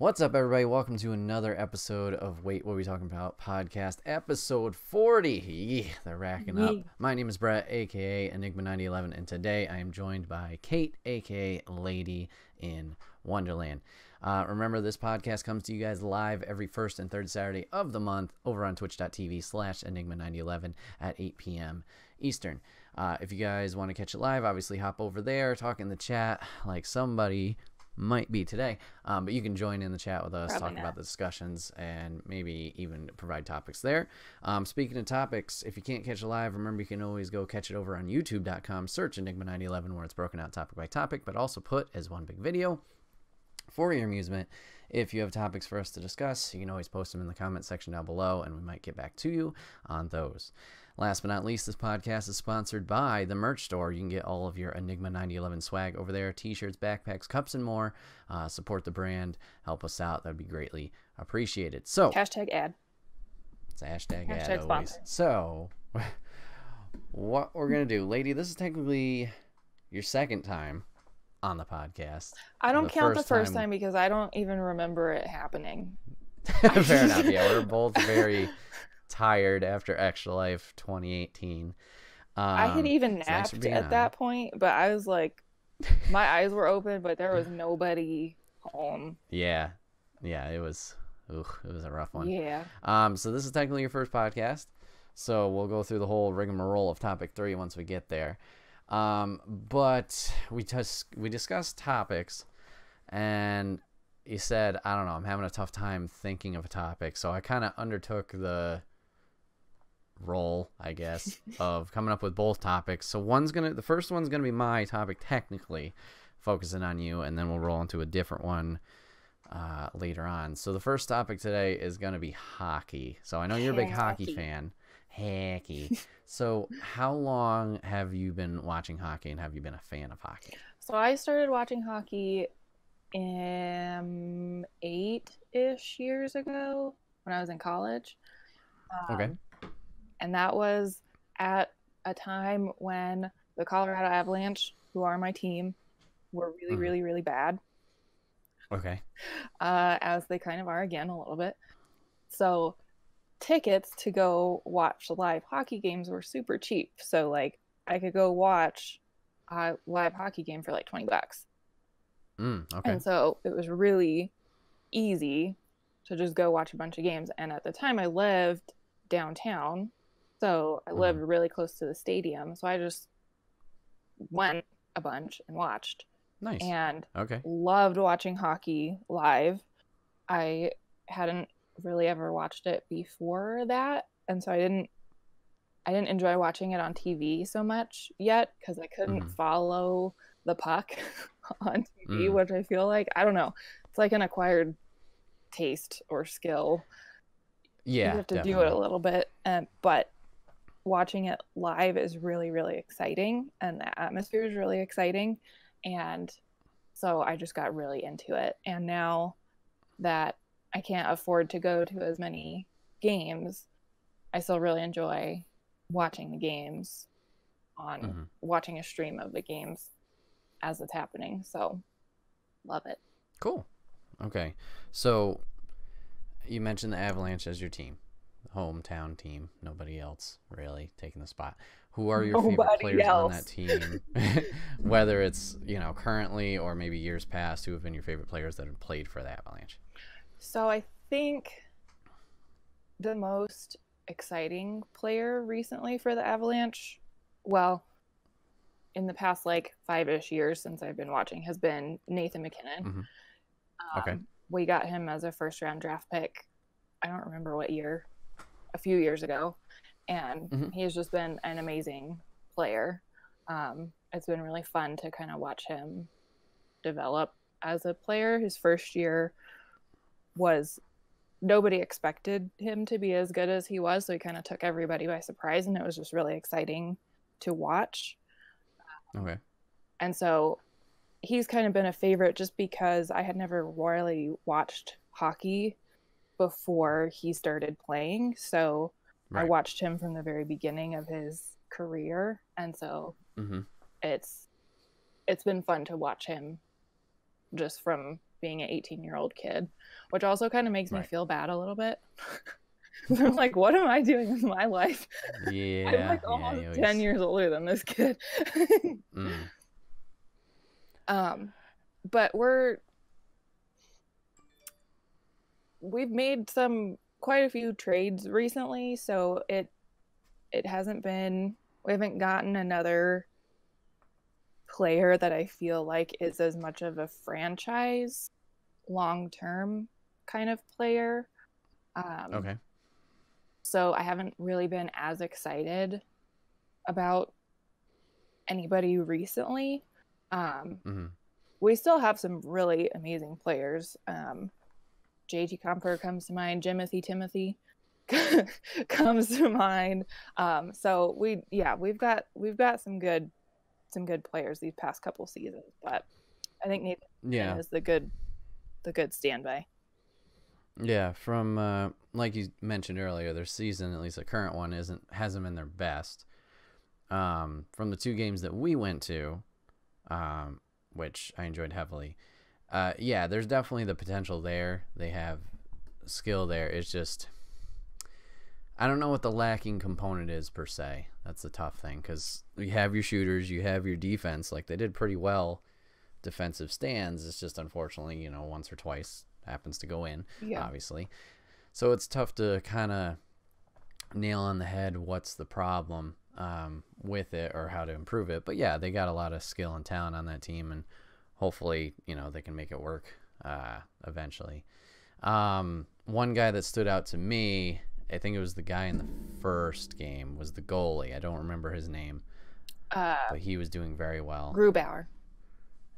What's up, everybody? Welcome to another episode of Wait, What Are We Talking About podcast, episode 40. Yeah, they're racking up. Ye- My name is Brett, aka Enigma9011, and today I am joined by Kate, aka Lady in Wonderland. Remember, this podcast comes to you guys live every first and third Saturday of the month over on twitch.tv/Enigma9011 at 8 p.m. Eastern. If you guys want to catch it live, obviously hop over there, talk in the chat like somebody might be today, but you can join in the chat with us, Probably talk not. about the discussions, and maybe even provide topics there. Speaking of topics, if you can't catch it live, remember you can always go catch it over on youtube.com, search Enigma9011 where it's broken out topic by topic, but also put as one big video for your amusement. If you have topics for us to discuss, you can always post them in the comment section down below, and we might get back to you on those. Last but not least, this podcast is sponsored by the merch store. You can get all of your Enigma 9011 swag over there, t-shirts, backpacks, cups, and more. Support the brand. Help us out. That'd be greatly appreciated. So, Hashtag ad. it's a hashtag ad Hashtag always. sponsor. So, what we're going to do, lady, this is technically your second time on the podcast. I don't count the first time time because I don't even remember it happening. Fair enough. Yeah, we're both very tired after Extra Life 2018. I had even so thanks for napped being at on. that point, but I was like, my eyes were open, but there was nobody home. Yeah, it was a rough one. Yeah. So this is technically your first podcast, so we'll go through the whole rigmarole of topic 3 once we get there. But we discussed topics, and you said, I don't know, I'm having a tough time thinking of a topic, so I kind of undertook the role, I guess, of coming up with both topics. So the first one's gonna be my topic, technically focusing on you, and then we'll roll into a different one later on. So the first topic today is gonna be hockey. So I know you're a big hockey Hockey. fan. Hockey. So how long have you been watching hockey, and have you been a fan of hockey? So I started watching hockey 8-ish years ago when I was in college. Okay. And that was at a time when the Colorado Avalanche, who are my team, were really, Mhm. really, really bad, Okay. as they kind of are again a little bit. So tickets to go watch live hockey games were super cheap. So like I could go watch a live hockey game for like $20. Okay. And so it was really easy to just go watch a bunch of games. And at the time I lived downtown, so I lived really close to the stadium. So I just went a bunch and watched Nice. and Okay. loved watching hockey live. I hadn't really ever watched it before that. And so I didn't enjoy watching it on TV so much yet because I couldn't Mhm. follow the puck on TV, Mm. which I feel like, I don't know, it's like an acquired taste or skill. Yeah, You have to do definitely. it a little bit, but watching it live is really, really exciting, and the atmosphere is really exciting. And so I just got really into it. And now that I can't afford to go to as many games, I still really enjoy watching the games on watching a stream of the games as it's happening. So love it. Cool. Okay. So you mentioned the Avalanche as your team, hometown team. Nobody else really taking the spot. Who are your favorite Nobody players on that else. team? Whether it's, currently or maybe years past, who have been your favorite players that have played for the Avalanche? So I think the most exciting player recently for the Avalanche, well, in the past like 5-ish years since I've been watching, has been Nathan McKinnon. Mhm. Okay. We got him as a first round draft pick. I don't remember what year, a few years ago. And he has just been an amazing player. It's been really fun to kind of watch him develop as a player. His first year was, nobody expected him to be as good as he was, so he kind of took everybody by surprise, and it was just really exciting to watch. Okay. And so he's kind of been a favorite just because I had never really watched hockey before he started playing. So I Right. watched him from the very beginning of his career. And so Mhm. it's been fun to watch him just from being an 18-year-old kid, which also kind of makes me Right. feel bad a little bit. I'm like, what am I doing with my life? I'm Yeah, like yeah, almost you 10 always. years older than this kid. Mm, um, but we've made quite a few trades recently, so it hasn't been, we haven't gotten another player that I feel like is as much of a franchise long-term kind of player. okay. So I haven't really been as excited about anybody recently. Mm-hmm. We still have some really amazing players. JT Comper comes to mind. Timothy comes to mind. So we've got some good players these past couple seasons, but I think Nathan Yeah. is the good standby. Yeah, from like you mentioned earlier, their season, at least the current one, hasn't been their best. From the two games that we went to, which I enjoyed heavily. Yeah, there's definitely the potential there. They have skill there. It's just I don't know what the lacking component is per se. That's the tough thing because you have your shooters, you have your defense. Like they did pretty well defensive stands. It's just unfortunately, once or twice happens to go in, Yeah. obviously. So it's tough to kind of nail on the head what's the problem with it or how to improve it. But yeah, they got a lot of skill and talent on that team, and hopefully, they can make it work eventually. One guy that stood out to me, I think it was the guy in the first game, was the goalie. I don't remember his name, but he was doing very well. Grubauer.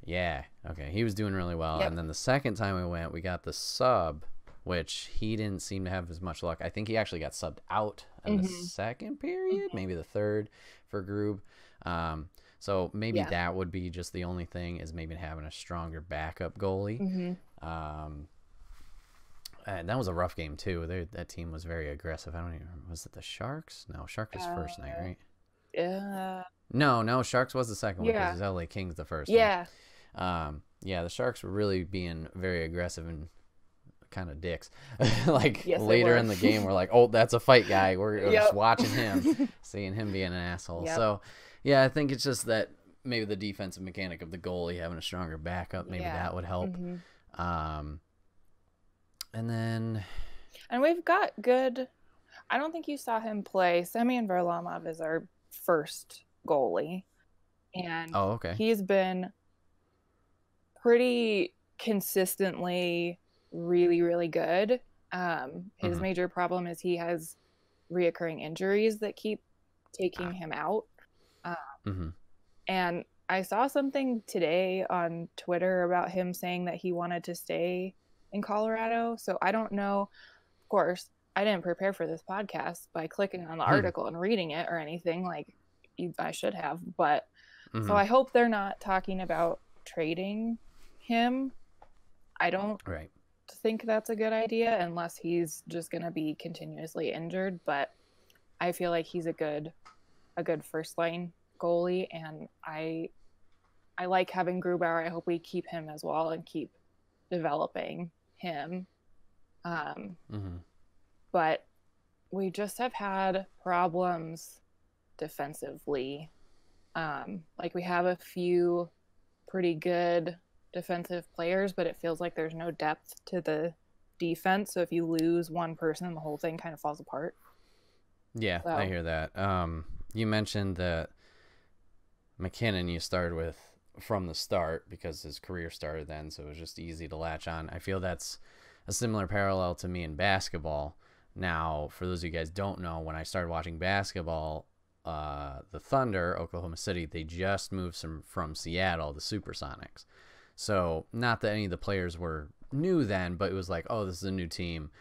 Yeah, okay. He was doing really well. Yep. And then the second time we went, we got the sub, which he didn't seem to have as much luck. I think he actually got subbed out in the second period, maybe the third for Grub. So maybe that would be just the only thing is maybe having a stronger backup goalie. And that was a rough game too. That team was very aggressive. I don't even remember. Was it the Sharks? No, Sharks was first night, right? Yeah. No, Sharks was the second one because it was LA Kings the first one. Yeah, the Sharks were really being very aggressive and kind of dicks. Like later in the game, we're like, oh, that's a fight guy. We're just watching him, seeing him being an asshole. So, yeah, I think it's just that maybe the defensive mechanic of the goalie having a stronger backup, maybe that would help. And then... And we've got good... I don't think you saw him play. Semyon Varlamov is our first goalie. And he's been pretty consistently really, really good. His major problem is he has reoccurring injuries that keep taking him out. And I saw something today on Twitter about him saying that he wanted to stay in Colorado. So I don't know. Of course, I didn't prepare for this podcast by clicking on the article and reading it or anything like I should have. But so I hope they're not talking about trading him. I don't think that's a good idea unless he's just going to be continuously injured. But I feel like he's a good first line goalie, and I like having Grubauer. I hope we keep him as well and keep developing him. But we just have had problems defensively. Like we have a few pretty good defensive players, but it feels like there's no depth to the defense. So if you lose one person, the whole thing kind of falls apart. Yeah, so. I hear that. You mentioned that MacKinnon you started with from the start because his career started then, so it was just easy to latch on. I feel that's a similar parallel to me in basketball. Now, for those of you guys don't know, when I started watching basketball, the Thunder, Oklahoma City, they just moved from Seattle, the Supersonics. So not that any of the players were new then, but it was like, oh, this is a new team.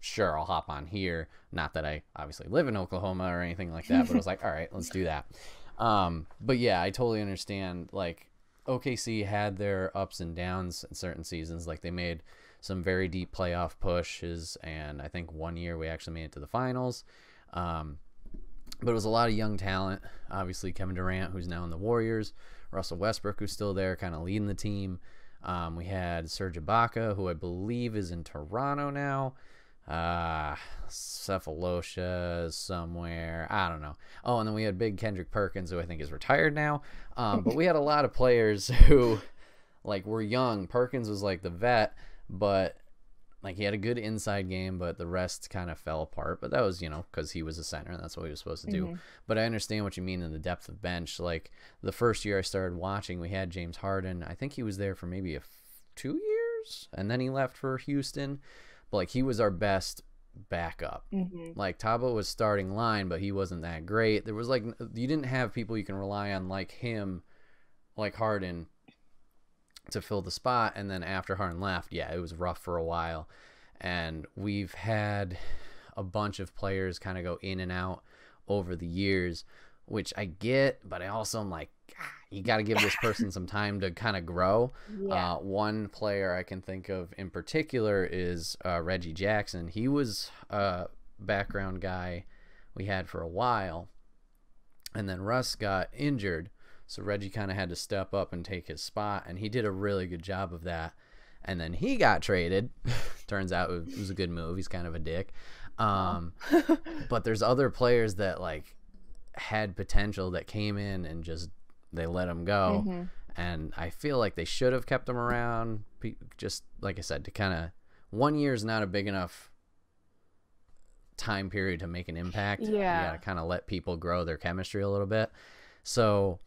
Sure, I'll hop on here. Not that I obviously live in Oklahoma or anything like that, but it was like, all right, let's do that. But yeah, I totally understand. Like OKC had their ups and downs in certain seasons. Like they made some very deep playoff pushes, and I think one year we actually made it to the finals. But it was a lot of young talent. Obviously, Kevin Durant, who's now in the Warriors, Russell Westbrook, who's still there, kind of leading the team. We had Serge Ibaka, who I believe is in Toronto now. Cephalosha somewhere. I don't know. Oh, and then we had big Kendrick Perkins, who I think is retired now. But we had a lot of players who, like, were young. Perkins was like the vet, but like he had a good inside game, but the rest kind of fell apart. But that was, because he was a center, and that's what he was supposed to do. Mm-hmm. But I understand what you mean in the depth of bench. Like the first year I started watching, we had James Harden. I think he was there for maybe 2 years, and then he left for Houston. But like he was our best backup. Mm-hmm. Like Tabo was starting line, but he wasn't that great. There was like you didn't have people you can rely on like him, like Harden, to fill the spot. And then after Harden left, yeah, it was rough for a while. And we've had a bunch of players kind of go in and out over the years, which I get, but I also am like, you got to give this person some time to kind of grow. Yeah. One player I can think of in particular is Reggie Jackson. He was a background guy we had for a while, and then Russ got injured, so Reggie kind of had to step up and take his spot, and he did a really good job of that. And then he got traded. Turns out it was a good move. He's kind of a dick. But there's other players that like had potential that came in and just they let him go. Mm-hmm. And I feel like they should have kept him around. Just like I said, to kind of 1 year is not a big enough time period to make an impact. Yeah. You gotta kind of let people grow their chemistry a little bit. So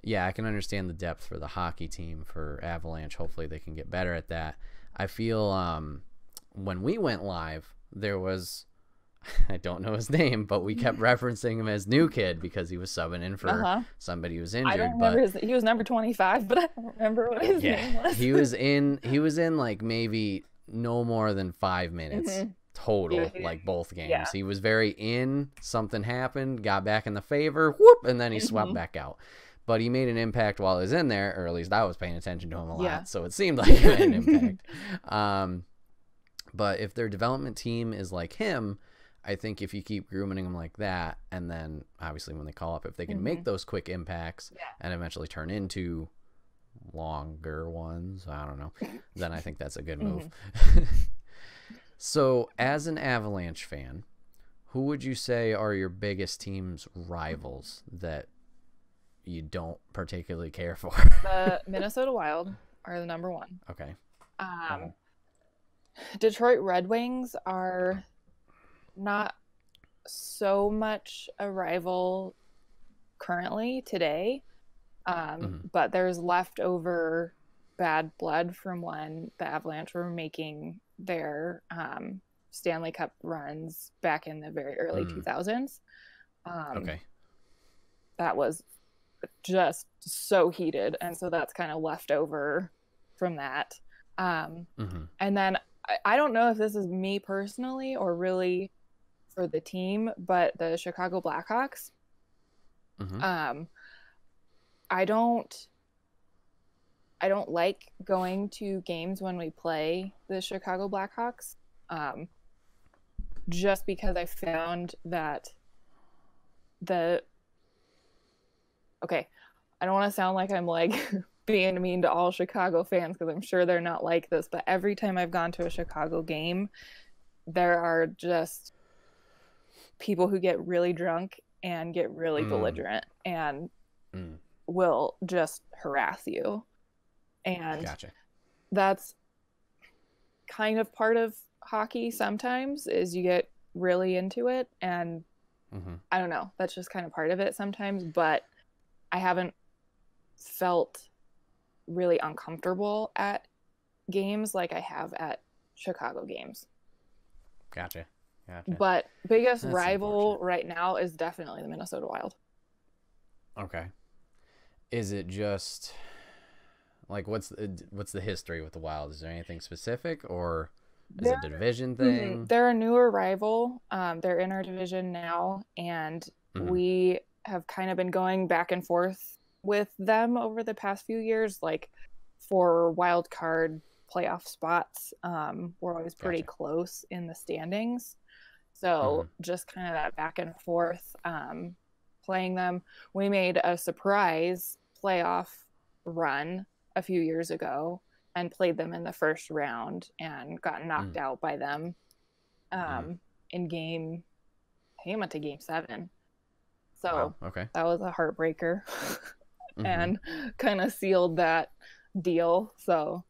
yeah, I can understand the depth for the hockey team for Avalanche. Hopefully they can get better at that. I feel when we went live, there was, I don't know his name, but we kept referencing him as New Kid because he was subbing in for somebody who was injured. I don't remember he was number 25, but I don't remember what his name was. he was in like maybe no more than 5 minutes total, like both games. Yeah. He was very in, something happened, got back in the favor, whoop, and then he swept back out. But he made an impact while he was in there, or at least I was paying attention to him a lot, so it seemed like he made an impact. But if their development team is like him, I think if you keep grooming him like that, and then obviously when they call up, if they can make those quick impacts and eventually turn into longer ones, I don't know, then I think that's a good move. So as an Avalanche fan, who would you say are your biggest team's rivals that you don't particularly care for? The Minnesota Wild are the number one. Okay. Detroit Red Wings are not so much a rival currently today, but there's leftover bad blood from when the Avalanche were making their Stanley Cup runs back in the very early 2000s. Okay. That was just so heated, and so that's kind of left over from that. And then I don't know if this is me personally or really for the team, but the Chicago Blackhawks, I don't like going to games when we play the Chicago Blackhawks, just because I found that okay, I don't want to sound like I'm like being mean to all Chicago fans, because I'm sure they're not like this, but every time I've gone to a Chicago game, there are just people who get really drunk and get really belligerent and will just harass you. And that's kind of part of hockey sometimes, is you get really into it, and I don't know, that's just kind of part of it sometimes, but I haven't felt really uncomfortable at games like I have at Chicago games. Gotcha. But biggest rival right now is definitely the Minnesota Wild. Okay. Is it just like what's the history with the Wild? Is there anything specific, or is it a division thing? They're a newer rival. They're in our division now, and we have kind of been going back and forth with them over the past few years, like for wild card playoff spots. We're always pretty close in the standings, so just kind of that back and forth playing them. We made a surprise playoff run a few years ago, and played them in the first round and got knocked out by them in game. I think I went to game 7. So wow. Okay. that was a heartbreaker and kind of sealed that deal. So.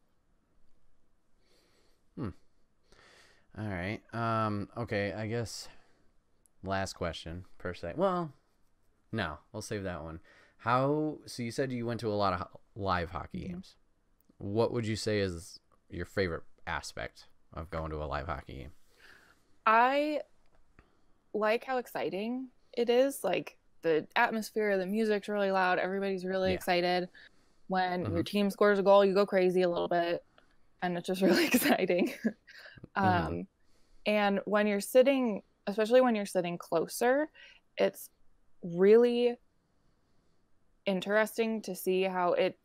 All right. Okay, I guess last question per se. Well, no, we'll save that one. So you said you went to a lot of live hockey games. What would you say is your favorite aspect of going to a live hockey game? I like how exciting it is. Like the atmosphere, the music's really loud. Everybody's really excited. When your team scores a goal, you go crazy a little bit, and it's just really exciting. And when you're sitting, especially when you're sitting closer, it's really interesting to see how it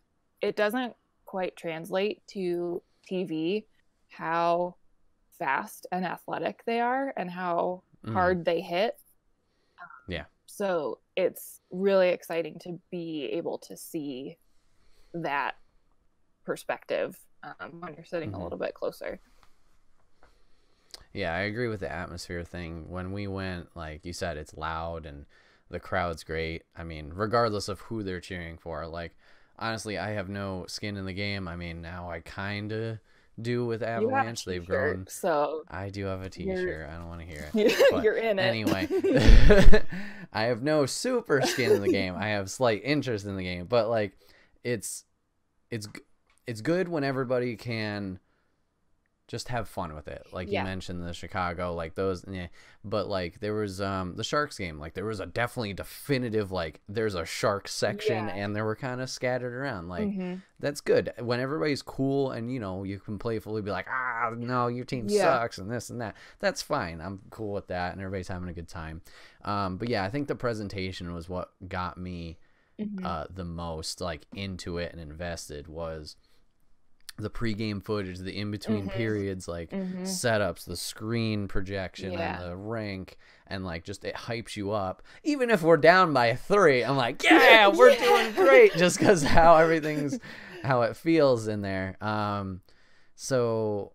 doesn't quite translate to TV, how fast and athletic they are and how hard they hit. Yeah. So it's really exciting to be able to see that perspective when you're sitting a little bit closer. Yeah, I agree with the atmosphere thing. When we went, like you said, it's loud and the crowd's great. I mean, regardless of who they're cheering for. Like, honestly, I have no skin in the game. I mean, now I kind of do with Avalanche. They've grown. So I do have a t-shirt. I don't want to hear it. But you're in it. Anyway, I have no super skin in the game. I have slight interest in the game. But, like, it's good when everybody can just have fun with it. Like you mentioned the Chicago, like those, but like there was the Sharks game, like there was a definitely definitive, like there's a Sharks section and they were kind of scattered around. Like that's good when everybody's cool and you can playfully be like, no, your team sucks and this and that. That's fine. I'm cool with that and everybody's having a good time. But yeah, I think the presentation was what got me the most like into it and invested was the pregame footage, the in-between periods, like setups, the screen projection and the rink, and like just it hypes you up. Even if we're down by 3, I'm like, we're doing great, just because how it feels in there. So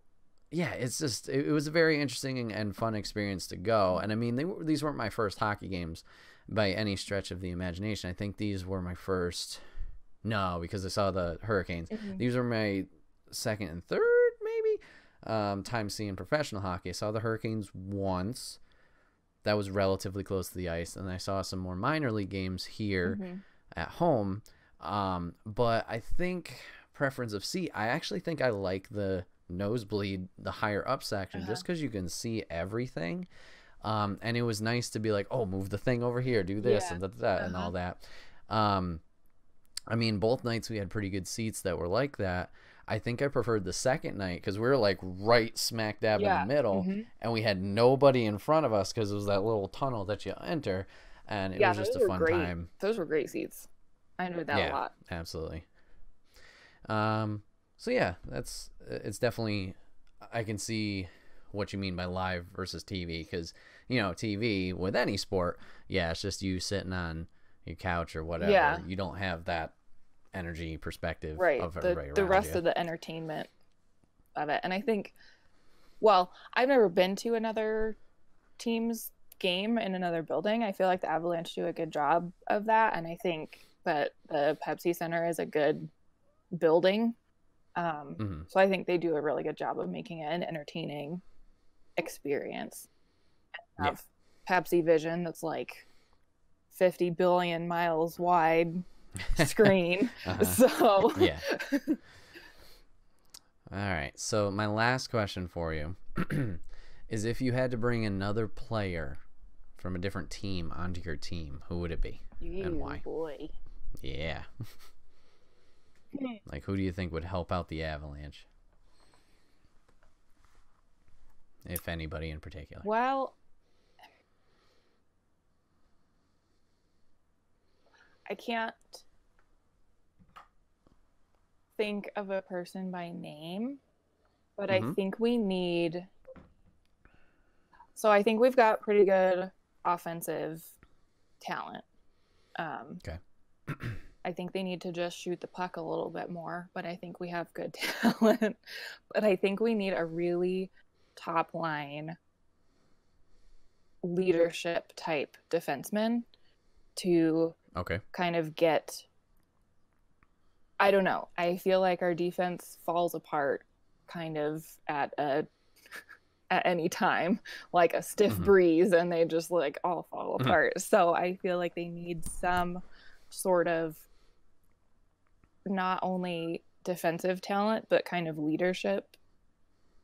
yeah, it's just it was a very interesting and fun experience to go. And I mean, these weren't my first hockey games by any stretch of the imagination. I think these were my first. No, because I saw the Hurricanes. These were my second and third maybe time seeing professional hockey. I saw the Hurricanes once. That was relatively close to the ice, and I saw some more minor league games here at home. But I think preference of seat, I actually think I like the nosebleed, the higher up section, just because you can see everything. And it was nice to be like, oh, move the thing over here, do this and and all that. I mean, both nights we had pretty good seats that were like that. I think I preferred the second night because we were like right smack dab in the middle, and we had nobody in front of us because it was that little tunnel that you enter, and it was just a fun time. Those were great seats. I enjoyed that a lot. Absolutely. So yeah, it's definitely, I can see what you mean by live versus TV because TV with any sport, it's just you sitting on your couch or whatever. Yeah. You don't have that energy perspective of everybody the rest of the entertainment of it. And I think, well, I've never been to another team's game in another building. I feel like the Avalanche do a good job of that, and I think that the Pepsi Center is a good building. So I think they do a really good job of making it an entertaining experience. Have Pepsi Vision that's like 50 billion miles wide screen. So yeah. All right, so my last question for you is, if you had to bring another player from a different team onto your team, who would it be and why? Boy. Yeah. Like, who do you think would help out the Avalanche, if anybody in particular? Well, I can't think of a person by name, but I think we need. So I think we've got pretty good offensive talent. Okay. I think they need to just shoot the puck a little bit more, but I think we have good talent. But I think we need a really top line leadership type defenseman to kind of get, I don't know. I feel like our defense falls apart kind of at any time, like a stiff breeze, and they just like all fall apart. So I feel like they need some sort of not only defensive talent, but kind of leadership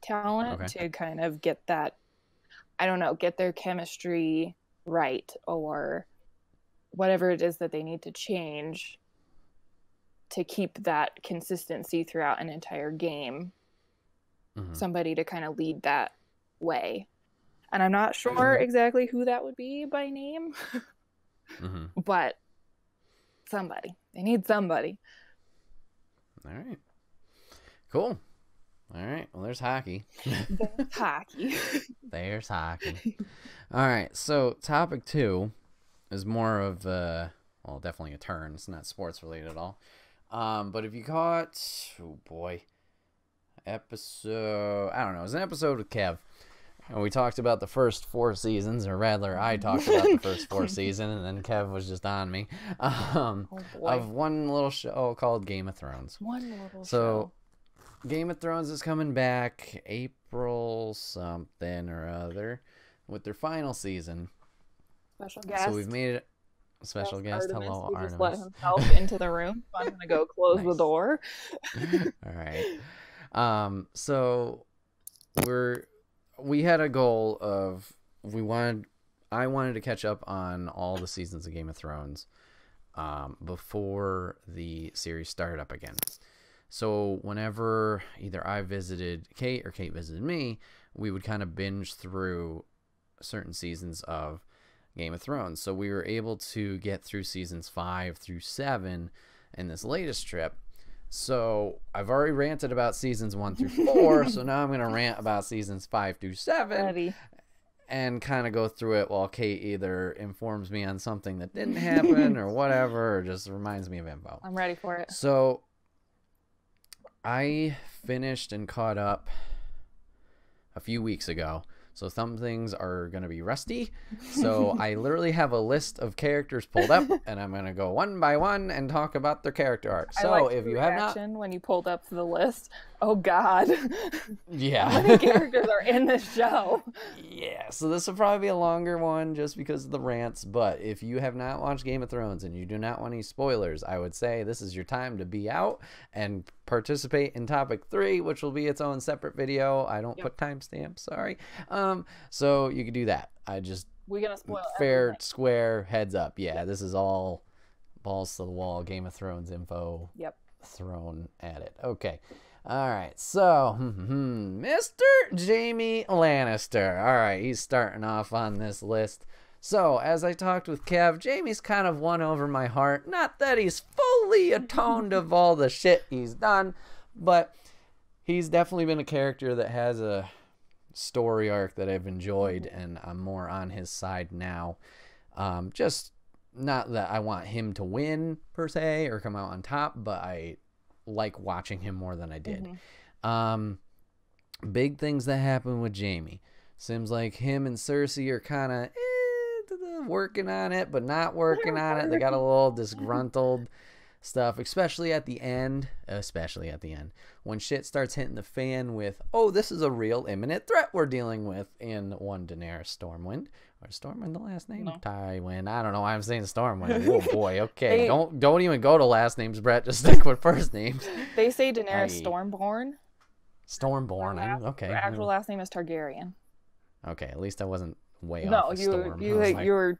talent to kind of get that, I don't know, get their chemistry right, or whatever it is that they need to change to keep that consistency throughout an entire game. Somebody to kind of lead that way. And I'm not sure exactly who that would be by name, but somebody. They need somebody. All right. Cool. All right. Well, there's hockey. There's hockey. There's hockey. All right. So topic 2 is more of well, definitely a turn. It's not sports related at all. But if you caught, episode, I don't know, it was an episode with Kev. And we talked about the first 4 seasons, or rather, I talked about the first 4 seasons, and then Kev was just on me, of one little show called Game of Thrones. One little show. So, Game of Thrones is coming back April something or other with their final season. Special guest. So we've made it. Special guest. Artemis, Hello, who Artemis. just let himself into the room. So I'm going to go close the door. All right. So we had a goal of I wanted to catch up on all the seasons of Game of Thrones before the series started up again. So whenever either I visited Kate or Kate visited me, we would kind of binge through certain seasons of Game of Thrones. So we were able to get through seasons 5 through 7 in this latest trip. So I've already ranted about seasons 1 through 4, so now I'm going to rant about seasons 5 through 7 Ready. and kind of go through it while Kate either informs me on something that didn't happen or whatever, or just reminds me of info. I'm ready for it. So I finished and caught up a few weeks ago. So some things are going to be rusty. So I literally have a list of characters pulled up, and I'm going to go one by one and talk about their character arc. So I liked if the you have reaction when you pulled up the list, oh God. Yeah. How many characters are in this show? Yeah, so this will probably be a longer one just because of the rants, but if you have not watched Game of Thrones and you do not want any spoilers, I would say this is your time to be out and participate in topic 3, which will be its own separate video. I don't put timestamps, sorry. So you could do that. We're gonna spoil fair, everything. square, heads up. Yeah, this is all balls to the wall Game of Thrones info thrown at it. Okay. All right, so Mr. Jaime Lannister. All right, he's starting off on this list. So, as I talked with Kev, Jaime's kind of won over my heart. Not that he's fully atoned of all the shit he's done, but he's definitely been a character that has a story arc that I've enjoyed, and I'm more on his side now. Just not that I want him to win, per se, or come out on top, but I like watching him more than I did. Big things that happen with Jaime. Seems like him and Cersei are kind of working on it, but not working on it. They got a little disgruntled stuff, especially at the end. When shit starts hitting the fan with, oh, this is a real imminent threat we're dealing with in one Daenerys Stormwind. Or Stormwind the last name? No. Tywin. I don't know why I'm saying Stormwind. Oh boy, okay. Don't even go to last names, Brett. Just stick with first names. They say Daenerys Stormborn. Stormborn. Okay. Her actual last name is Targaryen. Okay, at least I wasn't way off. No, you were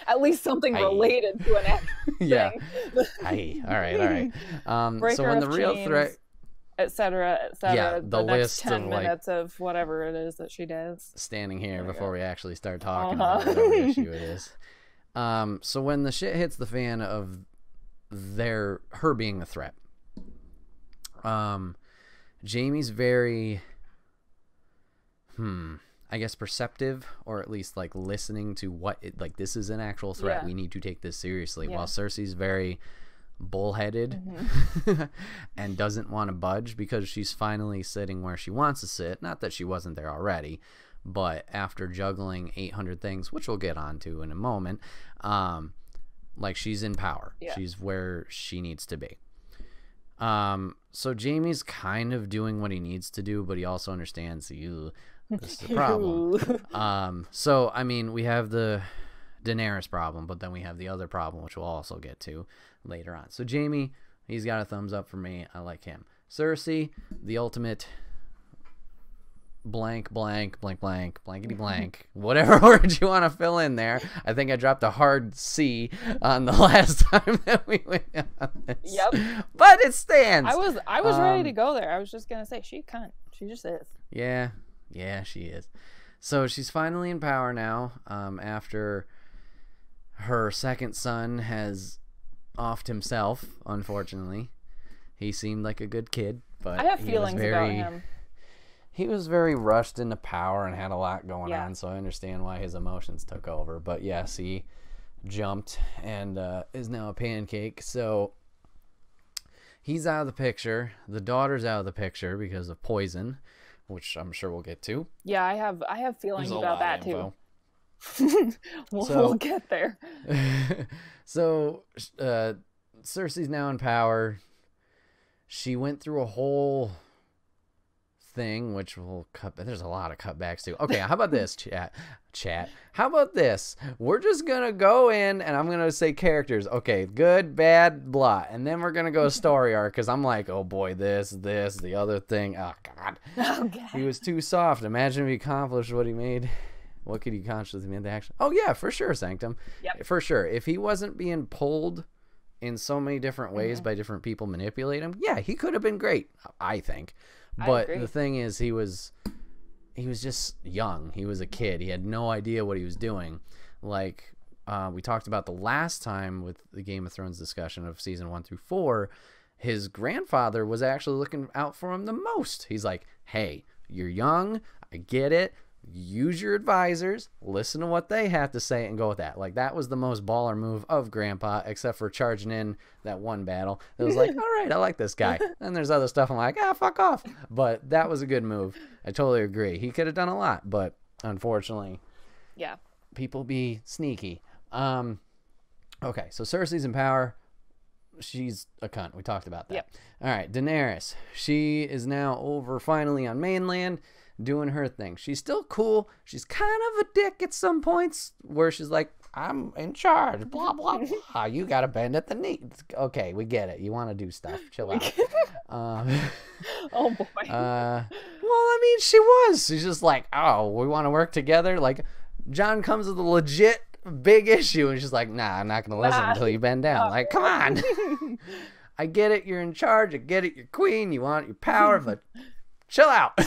at least something related to an actual thing. All right. So when the real threat, etc. Yeah, the next list 10 of minutes of whatever it is that she does. Standing here before we actually start talking about whatever issue it is. So when the shit hits the fan of her being the threat, Jaime's very I guess perceptive, or at least like listening to what this is an actual threat. We need to take this seriously. While Cersei's very bullheaded and doesn't want to budge because she's finally sitting where she wants to sit. Not that she wasn't there already, but after juggling 800 things, which we'll get onto in a moment, like she's in power. Yeah. She's where she needs to be. So Jaime's kind of doing what he needs to do, but he also understands this is the problem. So I mean, we have the Daenerys problem, but then we have the other problem, which we'll also get to later on. So Jaime, he's got a thumbs up for me. I like him. Cersei, the ultimate blank, blank, blank, blank, blankety blank, whatever word you want to fill in there. I think I dropped a hard C on the last time that we went on this. Yep. But it stands. I was ready to go there. I was just gonna say she cunt. She just is. Yeah, she is. So she's finally in power now. After her second son has offed himself, unfortunately. He seemed like a good kid, but I have feelings about him. He was very rushed into power and had a lot going on, so I understand why his emotions took over. But yes, he jumped and is now a pancake. So he's out of the picture. The daughter's out of the picture because of poison, which I'm sure we'll get to. Yeah, I have feelings about that too. We'll get there. So Cersei's now in power. She went through a whole thing, which will cut. There's a lot of cutbacks too. Okay, how about this, chat? How about this? We're just gonna go in, and I'm gonna say characters. Okay, good, bad, blah, and then we're gonna go story arc because I'm like, oh boy, this, the other thing. Oh god. He was too soft. Imagine if he accomplished what he made. What could he accomplish if he made the action? Oh yeah, for sure, Sanctum. Yep. For sure. If he wasn't being pulled in so many different ways by different people manipulate him, yeah, he could have been great, I think. But the thing is, he was just young. He was a kid. He had no idea what he was doing. Like we talked about the last time with the Game of Thrones discussion of season 1 through 4, his grandfather was actually looking out for him the most. He's like, hey, you're young. I get it. Use your advisors, listen to what they have to say, and go with that. Like, that was the most baller move of Grandpa, except for charging in that one battle. It was like, all right, I like this guy. And there's other stuff I'm like, fuck off. But that was a good move. I totally agree. He could have done a lot, but unfortunately, people be sneaky. Okay, so Cersei's in power. She's a cunt. We talked about that. All right, Daenerys. She is now over finally on mainland, doing her thing. She's still cool. She's kind of a dick at some points where she's like, I'm in charge, blah, blah, blah. You got to bend at the knees. Okay, we get it. You want to do stuff. Chill out. Oh, boy. Well, I mean, she was. She's just like, oh, we want to work together? Like, Jon comes with a legit big issue, and she's like, nah, I'm not going to listen until you bend down. Like, come on. I get it. You're in charge. I get it. You're queen. You want your power, but chill out.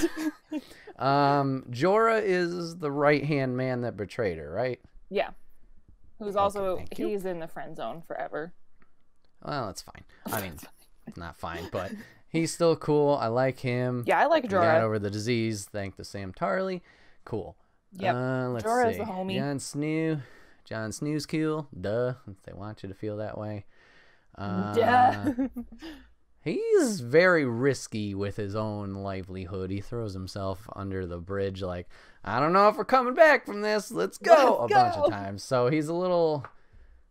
Jorah is the right-hand man that betrayed her, right? Yeah. Who's also, he's in the friend zone forever. Well, that's fine. I mean, it's not fine, but he's still cool. I like him. Yeah, I like Jorah. Got over the disease, thanks to Sam Tarly. Cool. Yep. Let's Jorah's see. the homie. Jon Snew's cool. Duh. They want you to feel that way. He's very risky with his own livelihood. He throws himself under the bridge like, I don't know if we're coming back from this. Let's go. Bunch of times. So he's a little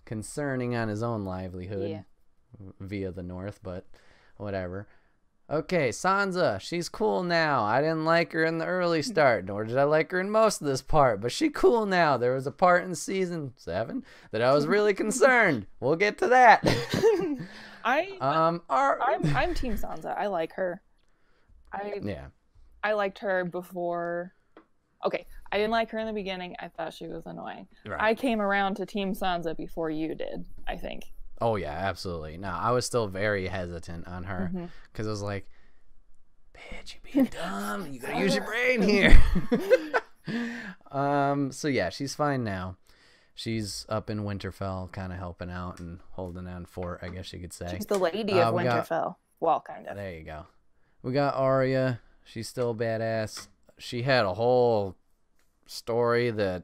concerning on his own livelihood via the North, but whatever. Okay, Sansa. She's cool now. I didn't like her in the early start, nor did I like her in most of this part, but she cool now. There was a part in season 7 that I was really concerned. We'll get to that. I'm Team Sansa. I like her. I liked her before. Okay, I didn't like her in the beginning. I thought she was annoying. Right. I came around to Team Sansa before you did, I think. Oh yeah, absolutely. No, I was still very hesitant on her because I was like, "Bitch, you being dumb. You gotta use your brain here." So yeah, she's fine now. She's up in Winterfell, kind of helping out and holding down fort, I guess you could say. She's the lady of Winterfell. Well, kind of. There you go. We got Arya. She's still badass. She had a whole story that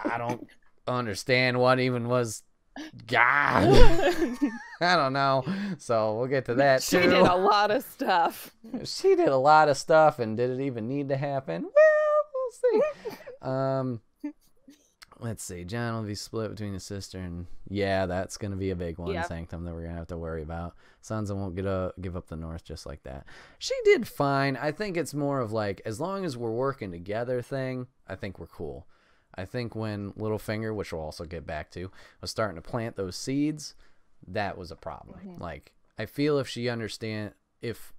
I don't understand what even was God, I don't know. So we'll get to that She too. did a lot of stuff. She did a lot of stuff, and did it even need to happen? Well, we'll see. Let's see. John will be split between his sister and that's gonna be a big one. Yep. Sanctum that we're gonna have to worry about. Sansa won't give up the North just like that. She did fine. I think it's more of like, as long as we're working together thing, I think we're cool. I think when Littlefinger, which we'll also get back to, was starting to plant those seeds, that was a problem. Mm-hmm. Like, I feel if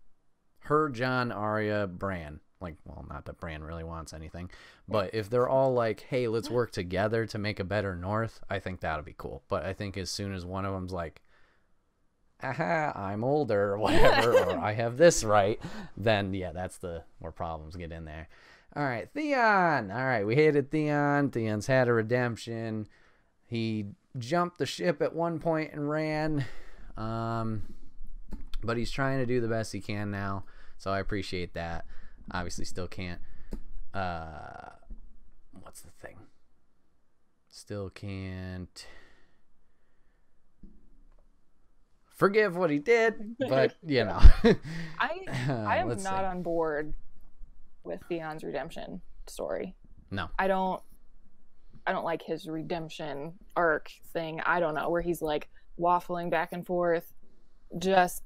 her, Jon, Arya, Bran, like, well, not that Bran really wants anything, but if they're all like, hey, let's work together to make a better North, I think that'll be cool. But I think as soon as one of them's like, aha, I'm older or whatever, or I have this right, then that's where problems get in there. All right, Theon. All right, we hated Theon. Theon's had a redemption. He jumped the ship at one point and ran, but he's trying to do the best he can now, so I appreciate that. Obviously still can't, what's the thing? Still can't forgive what he did, but I am not on board with Theon's redemption story. No. I don't like his redemption arc thing. I don't know, where he's like waffling back and forth. Just,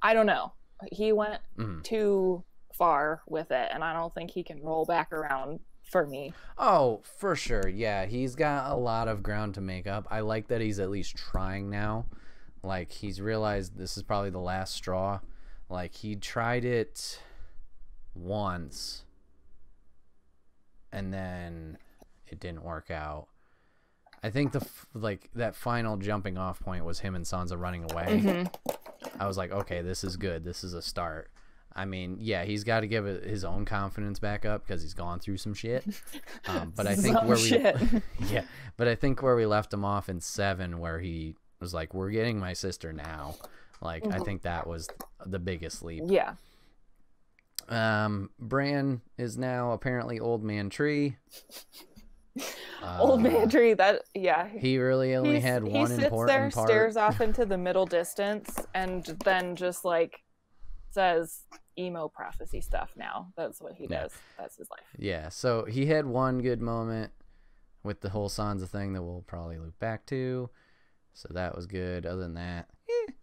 I don't know. He went too far with it, and I don't think he can roll back around for me. Oh, for sure. Yeah, he's got a lot of ground to make up. I like that he's at least trying now. Like, he's realized this is probably the last straw. Like, he tried it once, and then it didn't work out. I think that final jumping off point was him and Sansa running away. Mm-hmm. I was like, okay, this is good. This is a start. I mean, he's got to give his own confidence back up because he's gone through some shit. But I think but I think where we left him off in 7, where he was like, "We're getting my sister now." Like, I think that was the biggest leap. Yeah. Bran is now apparently Old Man Tree. Old Man Tree. He really only had one important part. He sits there, stares off into the middle distance, and then just like says emo prophecy stuff now. That's what he does. That's his life. Yeah, so he had one good moment with the whole Sansa thing that we'll probably loop back to. So that was good. Other than that,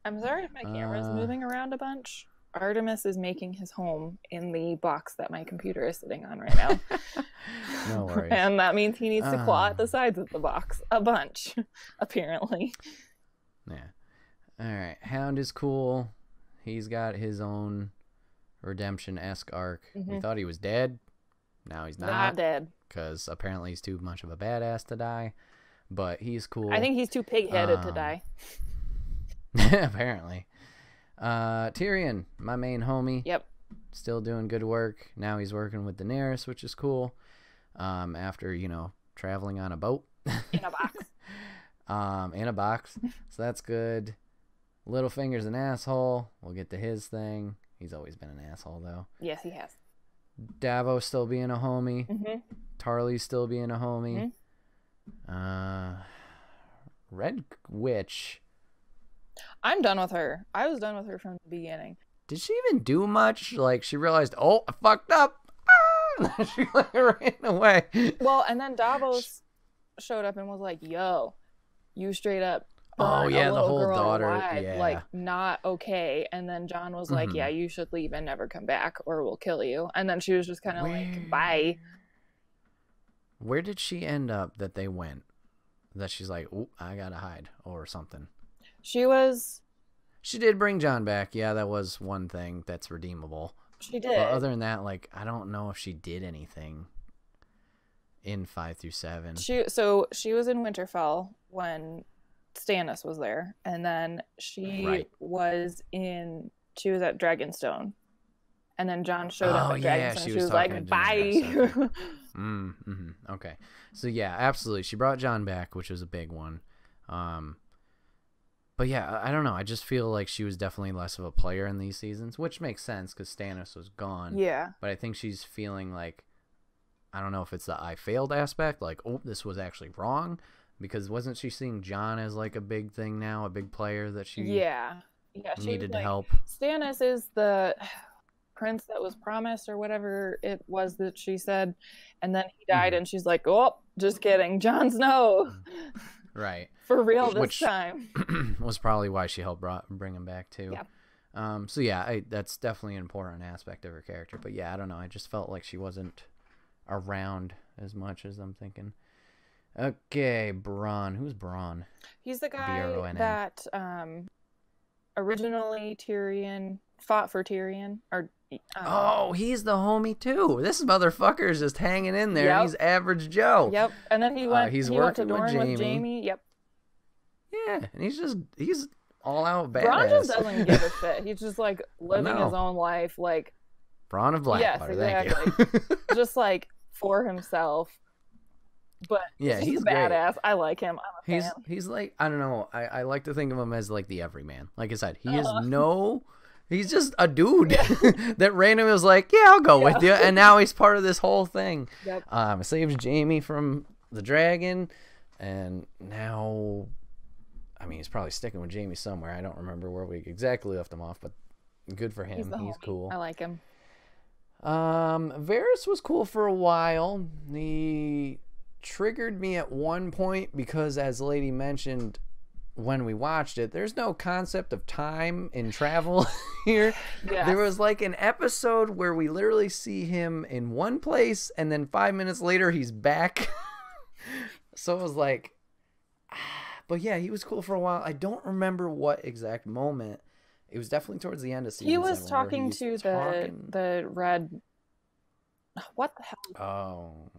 I'm sorry if my camera's moving around a bunch. Artemis is making his home in the box that my computer is sitting on right now. No worries. And that means he needs to claw at the sides of the box a bunch, apparently. Yeah. All right. Hound is cool. He's got his own redemption-esque arc. We thought he was dead. Now he's not. Not dead. Because apparently he's too much of a badass to die. But he's cool. I think he's too pig-headed to die. Apparently. Tyrion, my main homie. Yep. Still doing good work. Now he's working with Daenerys, which is cool. After, traveling on a boat. In a box. In a box. So that's good. Littlefinger's an asshole. We'll get to his thing. He's always been an asshole, though. Yes, he has. Davos still being a homie. Mm-hmm. Tarly's still being a homie. Red Witch. I'm done with her. I was done with her from the beginning. Did she even do much? Like, she realized, oh, I fucked up. Ah! She ran away. Well, and then Davos showed up and was like, yo, you straight up Oh yeah, the whole daughter, alive, like not okay. And then Jon was like, "Yeah, you should leave and never come back, or we'll kill you." And then she was just kind of like, "Bye." Where did she end up that they went? That she's like, "Oop, I gotta hide," or something. She did bring Jon back. Yeah, that was one thing that's redeemable. She did. But other than that, like, I don't know if she did anything in 5 through 7. She was in Winterfell when Stannis was there, and then she was at Dragonstone, and then Jon showed up at Dragonstone. She was like, "Bye." Okay, so yeah, absolutely, she brought Jon back, which was a big one. But yeah, I don't know. I just feel like she was definitely less of a player in these seasons, which makes sense because Stannis was gone. Yeah. But I think she's feeling like, I don't know if it's the I failed aspect, like, oh, this was actually wrong, Because wasn't she seeing Jon as like a big thing now, a big player that she Yeah. Yeah, she was needed to like, help? Stannis is the prince that was promised or whatever it was that she said, and then he died, and she's like, oh, just kidding, Jon Snow. Right. For real this Which time. was probably why she helped bring him back too. Yeah. So yeah, that's definitely an important aspect of her character. But yeah, I don't know. I just felt like she wasn't around as much as I'm thinking. Okay, Bronn. Who's Bronn? He's the guy B-R-O-N-N. that originally Tyrion fought for Tyrion. Or oh, he's the homie too. This motherfucker is just hanging in there. Yep. He's average Joe. Yep. And then he went. He's he went to working with Dorne with Jaime. Jaime. Yep. Yeah, and he's all out badass. Bronn just doesn't give a shit. He's just like living his own life, like Bronn of Blackwater. Yes, exactly. Thank you. Just like for himself. But yeah, he's badass. great. I like him. I'm a fan. He's like, I don't know. I like to think of him as like the everyman. Like I said, he is he's just a dude that randomly was like, yeah, I'll go with you, and now he's part of this whole thing. Yep. Saves Jaime from the dragon, and now, I mean, he's probably sticking with Jaime somewhere. I don't remember where we exactly left him off, but good for him. He's cool. I like him. Varys was cool for a while. He triggered me at one point because, as Lady mentioned when we watched it, there's no concept of time in travel here. Yes. There was like an episode where we literally see him in one place and then 5 minutes later he's back. So it was like, but yeah, he was cool for a while. I don't remember what exact moment. It was definitely towards the end of season 7. He was talking to the red. What the hell? Oh.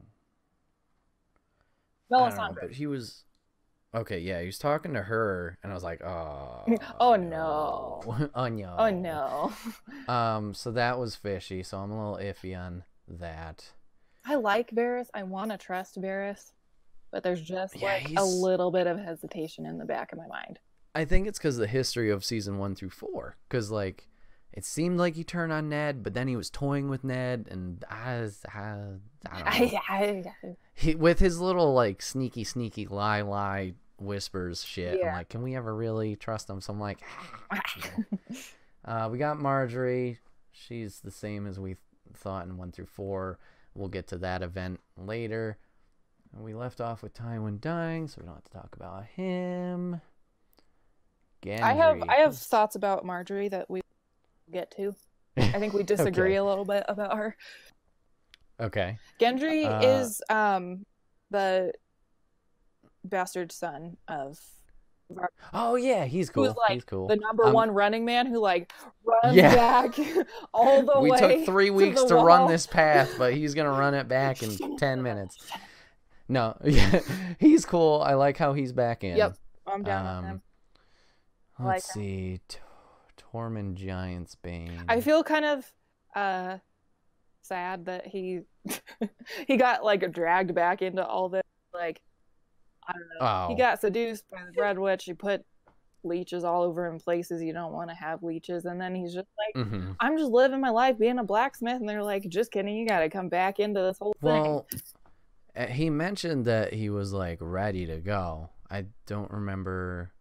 Melisandre. But he was okay. Yeah, he was talking to her, and I was like, oh. Oh no. Oh no. Oh no. So that was fishy. So I'm a little iffy on that. I like Varys. I want to trust Varys, but there's just like a he's- little bit of hesitation in the back of my mind. I think it's because of the history of season 1 through 4. Because like, it seemed like he turned on Ned, but then he was toying with Ned, and I don't know. With his little like sneaky lie whispers shit. Yeah. I'm like, can we ever really trust him? So I'm like, we got Marjorie. She's the same as we thought in 1 through 4. We'll get to that event later. And we left off with Tywin dying, so we don't have to talk about him. Gendry. I have thoughts about Marjorie that we get to. I think we disagree a little bit about her. Okay. Gendry is the bastard son of. Oh yeah, he's cool. Who's like he's cool. the number one running man who like runs back all the way. We took 3 weeks to run this path, but he's gonna run it back in 10 minutes. No, yeah, he's cool. I like how he's back in. Yep, I'm down with him. Let's see, Tormund Giantsbane. I feel kind of sad that he got like dragged back into all this. Like, I don't know. He got seduced by the Red Witch. He put leeches all over him places you don't want to have leeches, and then he's just like, I'm just living my life being a blacksmith, and they're like, just kidding, you got to come back into this whole thing. Well, he mentioned that he was like ready to go. I don't remember.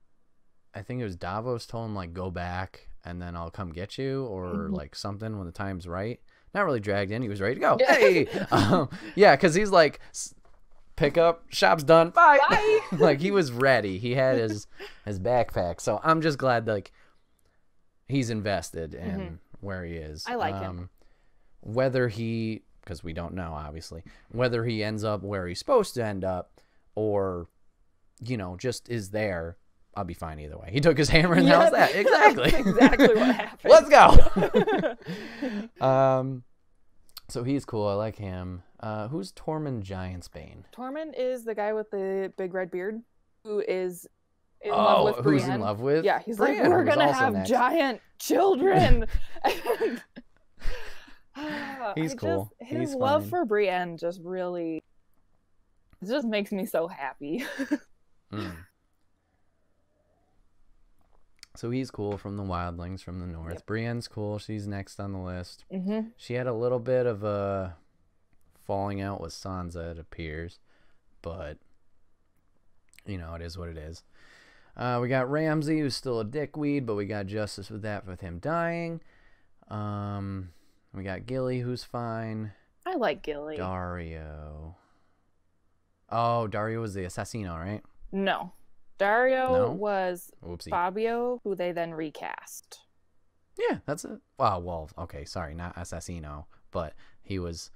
I think it was Davos told him like, go back and then I'll come get you, or like something when the time's right. Not really dragged in. He was ready to go. Hey, yeah, because he's like, pick up, shop's done, bye. Like he was ready. He had his backpack. So I'm just glad like he's invested in where he is. I like him. Whether he, because we don't know obviously, whether he ends up where he's supposed to end up, or just is there. I'll be fine either way. He took his hammer and that was that. Exactly. That's exactly what happened. Let's go. So he's cool. I like him. Who's Tormund Giantsbane? Tormund is the guy with the big red beard who is in love with Brienne. Who's in love with? Yeah, he's Brienne, like, we're gonna have giant children. He's cool. His love for Brienne just really, it just makes me so happy. So he's cool from the wildlings from the north. Yep. Brienne's cool. She's next on the list. Mm-hmm. She had a little bit of a falling out with Sansa, it appears. But you know, it is what it is. We got Ramsey, who's still a dickweed, but we got justice with that with him dying. We got Gilly, who's fine. I like Gilly. Dario. Oh, Dario was the assassino, right? No. Dario was Whoopsie. Fabio, who they then recast. Yeah, that's it. Well, okay, sorry, not assassino, but he was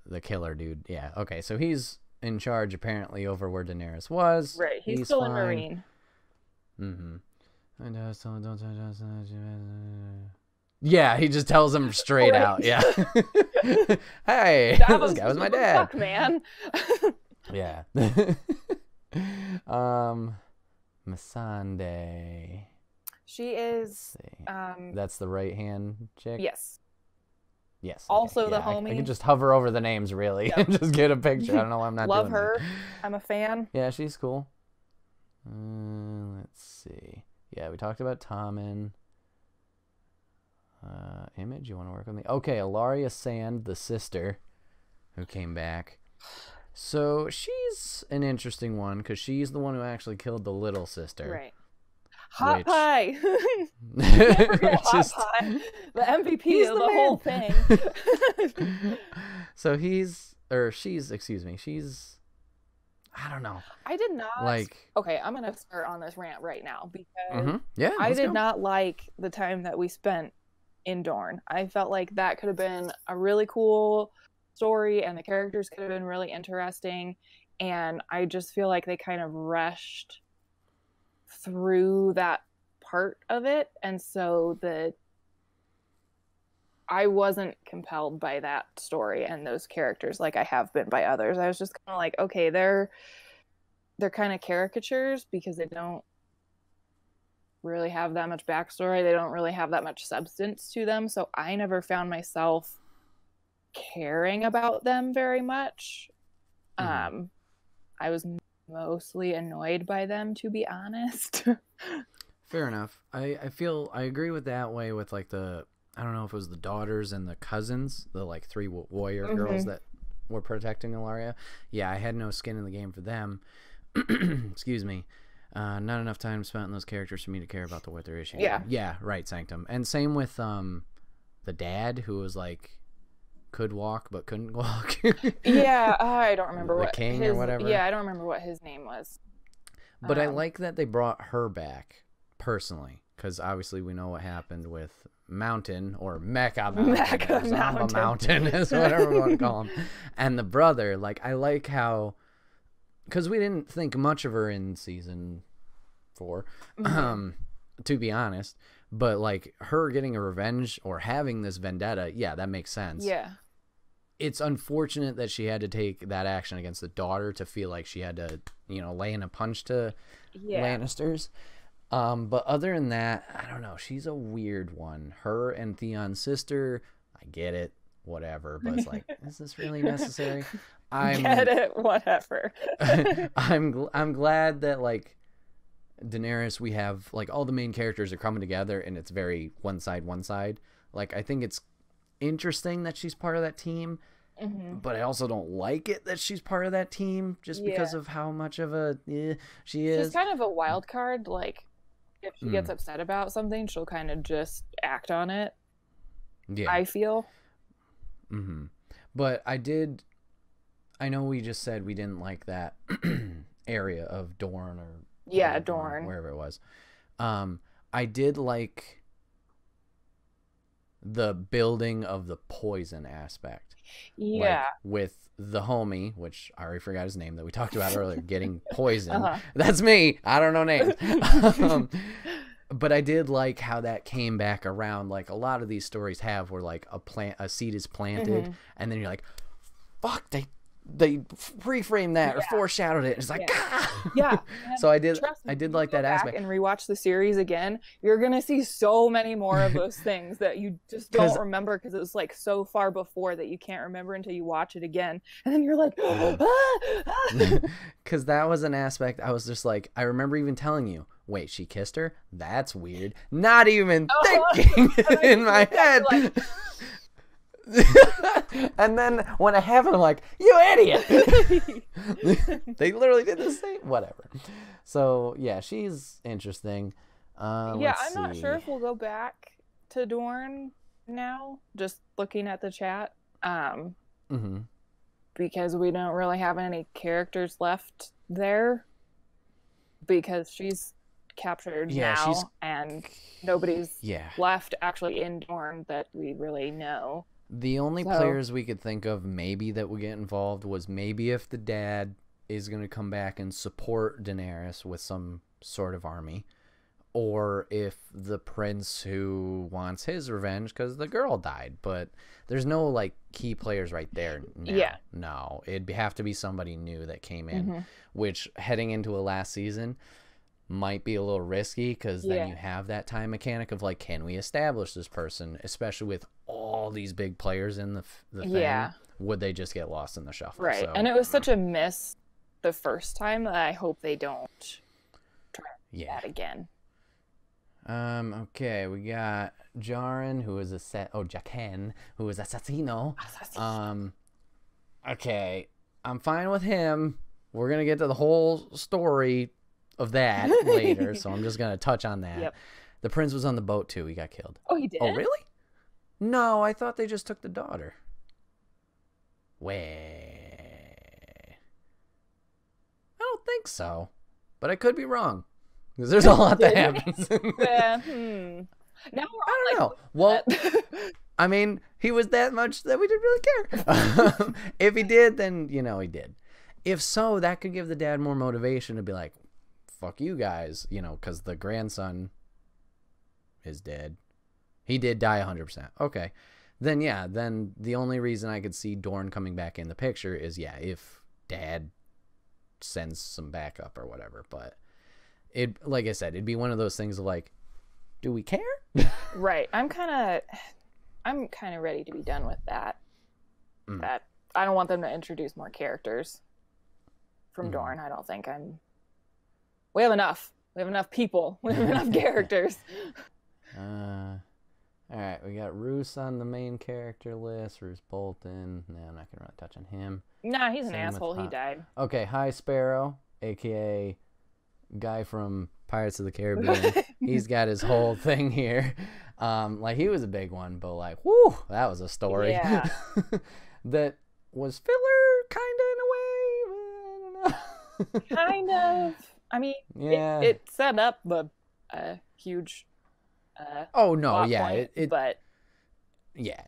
the killer dude. Yeah, okay, so he's in charge apparently over where Daenerys was. Right, he's still fine. a Marine. Mm-hmm. Yeah, he just tells him straight out. Yeah. Hey, this guy was my dad. Fuck, man. Yeah. Missandei. She is. That's the right hand chick. Yes. Yes. Also okay. the yeah, homie. I can just hover over the names really and just get a picture. I don't know why I'm not Love doing her. that. I'm a fan. Yeah, she's cool. Let's see. Yeah, we talked about Tommen. Image, you want to work with me? Okay, Ilaria Sand, the sister, who came back. So she's an interesting one because she's the one who actually killed the little sister. Right. Hot Pie. Just, Hot Pie. The MVP of the whole thing. So she's, I don't know. I did not like. Okay, I'm gonna start on this rant right now because yeah, I did not like the time that we spent in Dorne. I felt like that could have been a really cool story and the characters could have been really interesting, and I just feel like they kind of rushed through that part of it, and so I wasn't compelled by that story and those characters like I have been by others. I was just kind of like, okay, they're kind of caricatures because they don't really have that much backstory. They don't really have that much substance to them. So I never found myself caring about them very much. I was mostly annoyed by them, to be honest. Fair enough. I agree with that way with like I don't know if it was the daughters and the cousins, the like three warrior girls that were protecting Ilaria. Yeah, I had no skin in the game for them. Excuse me. Not enough time spent on those characters for me to care about what their issues. Yeah, right, Sanctum. And same with the dad who was like could walk but couldn't walk. Yeah, I don't remember the what king or whatever. Yeah, I don't remember what his name was. But I like that they brought her back personally, because obviously we know what happened with Mountain or Mecha Mountain, Zamba Mountain is whatever we want to call him, and the brother. Like I like how, because we didn't think much of her in season 4, to be honest. But like her getting a revenge or having this vendetta, yeah, that makes sense. Yeah. It's unfortunate that she had to take that action against the daughter to feel like she had to, lay in a punch to Lannisters. But other than that, I don't know. She's a weird one. Her and Theon's sister, I get it, whatever. But it's like, is this really necessary? Get it, whatever. I'm glad that like Daenerys, we have like all the main characters are coming together and it's very one side. Like I think it's interesting that she's part of that team, but I also don't like it that she's part of that team just because of how much of a she is. She's kind of a wild card. Like if she gets upset about something, she'll kind of just act on it. Yeah, I feel. But I know we just said we didn't like that area of Dorne or Dorne, wherever it was. I did like the building of the poison aspect. Yeah. Like with the homie, which I already forgot his name that we talked about earlier, getting poisoned. That's me. I don't know names. But I did like how that came back around. Like a lot of these stories have where like a seed is planted and then you're like, fuck, they reframed that or foreshadowed it. It's like, yeah. So I did like that aspect. And rewatch the series again, you're gonna see so many more of those things that you just don't remember because it was like so far before that you can't remember until you watch it again, and then you're like, because that was an aspect I was just like, I remember even telling you, wait, she kissed her? That's weird. Not even thinking in my head. And then when it happened, I'm like, you idiot. They literally did the same. Whatever. So yeah, she's interesting. Yeah, I'm not sure if we'll go back to Dorne now, just looking at the chat. Mm-hmm. Because we don't really have any characters left there. Because she's captured now, and nobody's left actually in Dorne that we really know. The only players we could think of maybe that would get involved was maybe if the dad is going to come back and support Daenerys with some sort of army, or if the prince who wants his revenge because the girl died. But there's no like key players right there now. Yeah. No, it'd have to be somebody new that came in, which heading into a last season might be a little risky because then you have that time mechanic of like, can we establish this person, especially with all these big players in the thing? Would they just get lost in the shuffle? Right. So, and it was such a miss the first time that I hope they don't try that again. Okay, we got Jaqen, who is Jaqen, who is Assassino. Okay, I'm fine with him. We're gonna get to the whole story of that later, so I'm just gonna touch on that. Yep. The prince was on the boat too. He got killed. Oh, he did? Oh, really? No, I thought they just took the daughter. Way. I don't think so, but I could be wrong. Because there's a lot that happens. Now I don't know. Well, I mean, he was that much that we didn't really care. If he did, then, he did. If so, that could give the dad more motivation to be like, fuck you guys, because the grandson is dead. He did die 100%. Okay. Then, then the only reason I could see Dorne coming back in the picture is, if dad sends some backup or whatever. But like I said, it'd be one of those things of like, do we care? Right. I'm kind of ready to be done with that. That I don't want them to introduce more characters from Dorne. I don't think we have enough. We have enough people. We have enough characters. All right, we got Roose on the main character list. Roose Bolton. No, I'm not gonna really touch on him. Nah, he's an asshole. He died. Okay, High Sparrow, aka guy from Pirates of the Caribbean. He's got his whole thing here. Like he was a big one, but like, whoo, that was a story. Yeah. That was filler, kind of in a way. I don't know. Kind of. I mean, it set up a huge. Oh no, yeah, point, but yeah,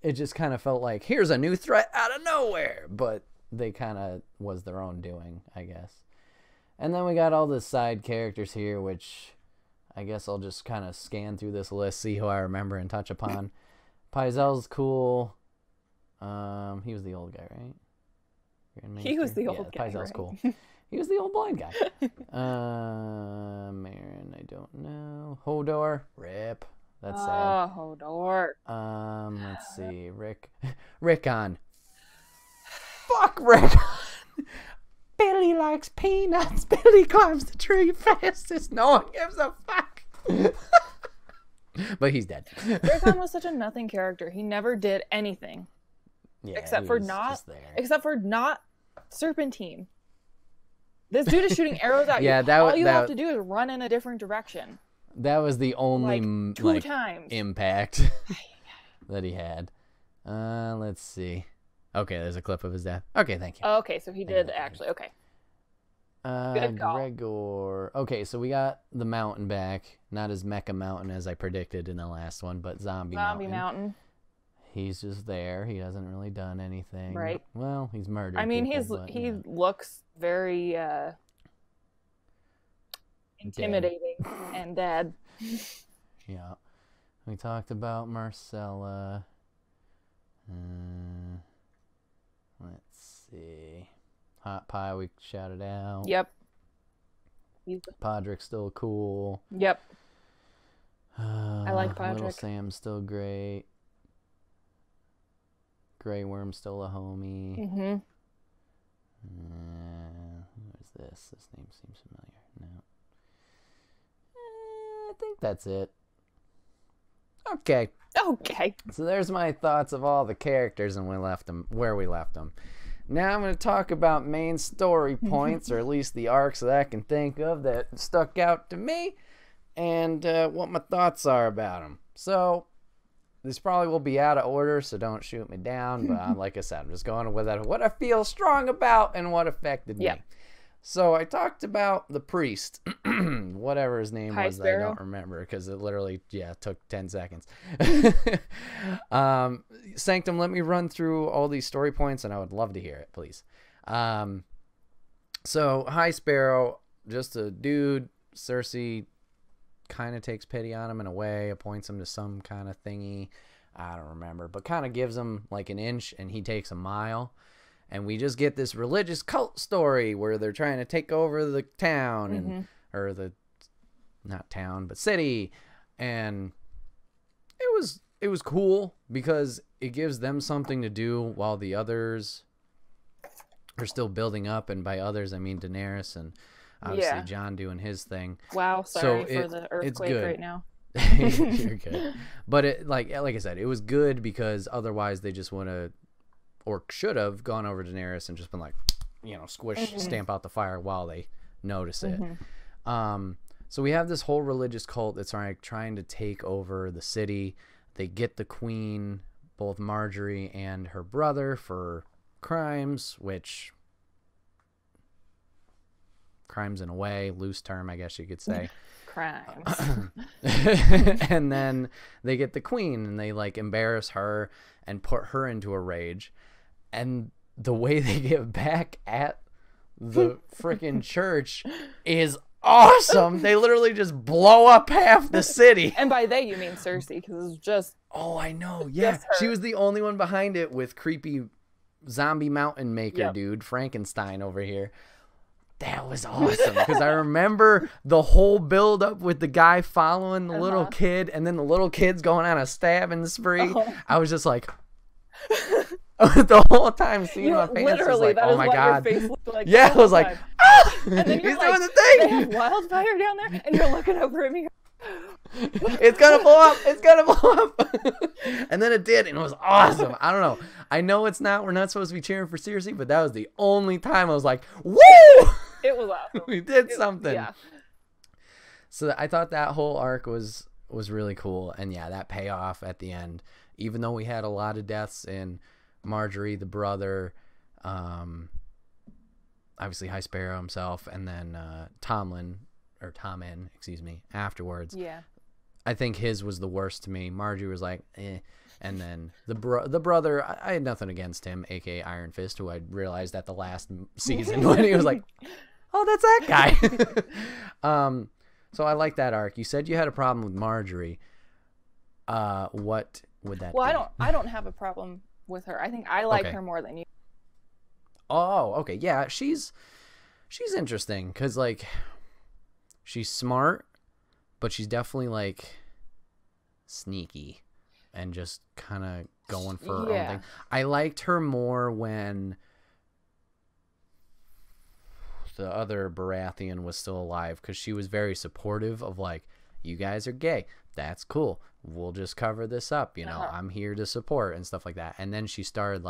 it just kind of felt like here's a new threat out of nowhere, but they kind of was their own doing, I guess. And then we got all the side characters here, which I guess I'll just kind of scan through this list, see who I remember and touch upon. Pyzelle's cool. He was the old guy, right? He was the old guy. Pyzelle's right? cool. He was the old blind guy. Marin, I don't know. Hodor, rip. That's sad. Oh, Hodor. Let's see. Rickon. Fuck Rickon. Billy likes peanuts. Billy climbs the tree fastest. No one gives a fuck. But he's dead. Rickon was such a nothing character. He never did anything. Yeah, except for not Serpentine. This dude is shooting arrows at you. All you have to do is run in a different direction. That was the only two times impact that he had. Let's see. Okay, there's a clip of his death. Okay, thank you. Oh, okay, so he did actually. Okay. Good call. Gregor. Okay, so we got the mountain back. Not as Mecha Mountain as I predicted in the last one, but Zombie Mountain. He's just there. He hasn't really done anything. Right. Well, he's murdered. I mean, people, he looks very intimidating and dead. Yeah. We talked about Marcella. Let's see. Hot Pie, we shouted out. Yep. Podrick's still cool. Yep. I like Podrick. Little Sam's still great. Grey Worm's still a homie. Mm-hmm. Who is this? This name seems familiar. No. I think that's it. Okay. Okay. So there's my thoughts of all the characters and where we left them. Now I'm going to talk about main story points, or at least the arcs that I can think of that stuck out to me, and what my thoughts are about them. So this probably will be out of order, so don't shoot me down. But like I said, I'm just going with what I feel strong about and what affected me. So I talked about the priest, whatever his name High was, that I Sparrow? don't remember because it literally, took 10 seconds. Sanctum, let me run through all these story points, and I would love to hear it, please. So High Sparrow, just a dude. Cersei kind of takes pity on him in a way, appoints him to some kind of thingy. I don't remember, but kind of gives him like an inch, and he takes a mile. And we just get this religious cult story where they're trying to take over the town, and or the, not town, but city. And it was cool because it gives them something to do while the others are still building up. And by others, I mean Daenerys and obviously Jon doing his thing. Wow, sorry So for the earthquake right now. You're good. But it, like I said, it was good because otherwise they just want to, or should have gone over to Daenerys and just been like, squish, stamp out the fire while they notice it. So we have this whole religious cult that's like trying to take over the city. They get the queen, both Marjorie and her brother, for crimes, which crimes in a way, loose term, I guess you could say. Crimes. And then they get the queen and they like embarrass her and put her into a rage. And the way they get back at the freaking church is awesome. They literally just blow up half the city. And by they, you mean Cersei, because it's just... Oh, I know. Yeah. She was the only one behind it with creepy zombie mountain maker dude, Frankenstein over here. That was awesome because I remember the whole build up with the guy following the little kid, and then the little kid's going on a stabbing spree. I was just like... the whole time seeing my pants was like, oh my god. Your face looked like I was like, ah! And then He's like, doing the thing. They have wildfire down there, and you're looking over at me. It's gonna blow up. It's gonna blow up. And then it did, and it was awesome. I don't know. I know we're not supposed to be cheering for Cersei, but that was the only time I was like, woo! It was awesome. We did something. Yeah. So I thought that whole arc was really cool, and that payoff at the end, even though we had a lot of deaths in Marjorie, the brother, obviously High Sparrow himself, and then Tommen, afterwards. Yeah. I think his was the worst to me. Marjorie was like, eh. And then the brother, I had nothing against him, aka Iron Fist, who I realized at the last season when he was like, oh, that's that guy. So I like that arc. You said you had a problem with Marjorie. What would that be? Well, I don't have a problem with her. I think I like her more than you. Oh, okay. Yeah, she's interesting because like she's smart, but she's definitely like sneaky and just kind of going for her own thing. I liked her more when the other Baratheon was still alive because she was very supportive of like, you guys are gay. That's cool. We'll just cover this up. I'm here to support and stuff like that. And then she started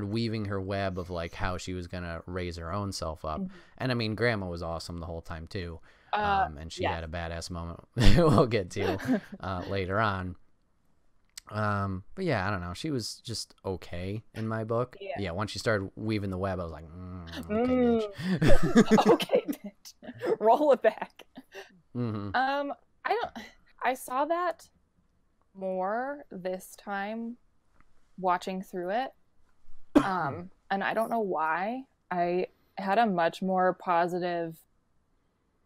weaving her web of like how she was going to raise her own self up. And I mean, Grandma was awesome the whole time too. And she had a badass moment we'll get to later on. But yeah, I don't know. She was just okay in my book. Yeah, once she started weaving the web, I was like, okay, bitch. Okay, bitch. Roll it back. I saw that more this time watching through it. And I don't know why. I had a much more positive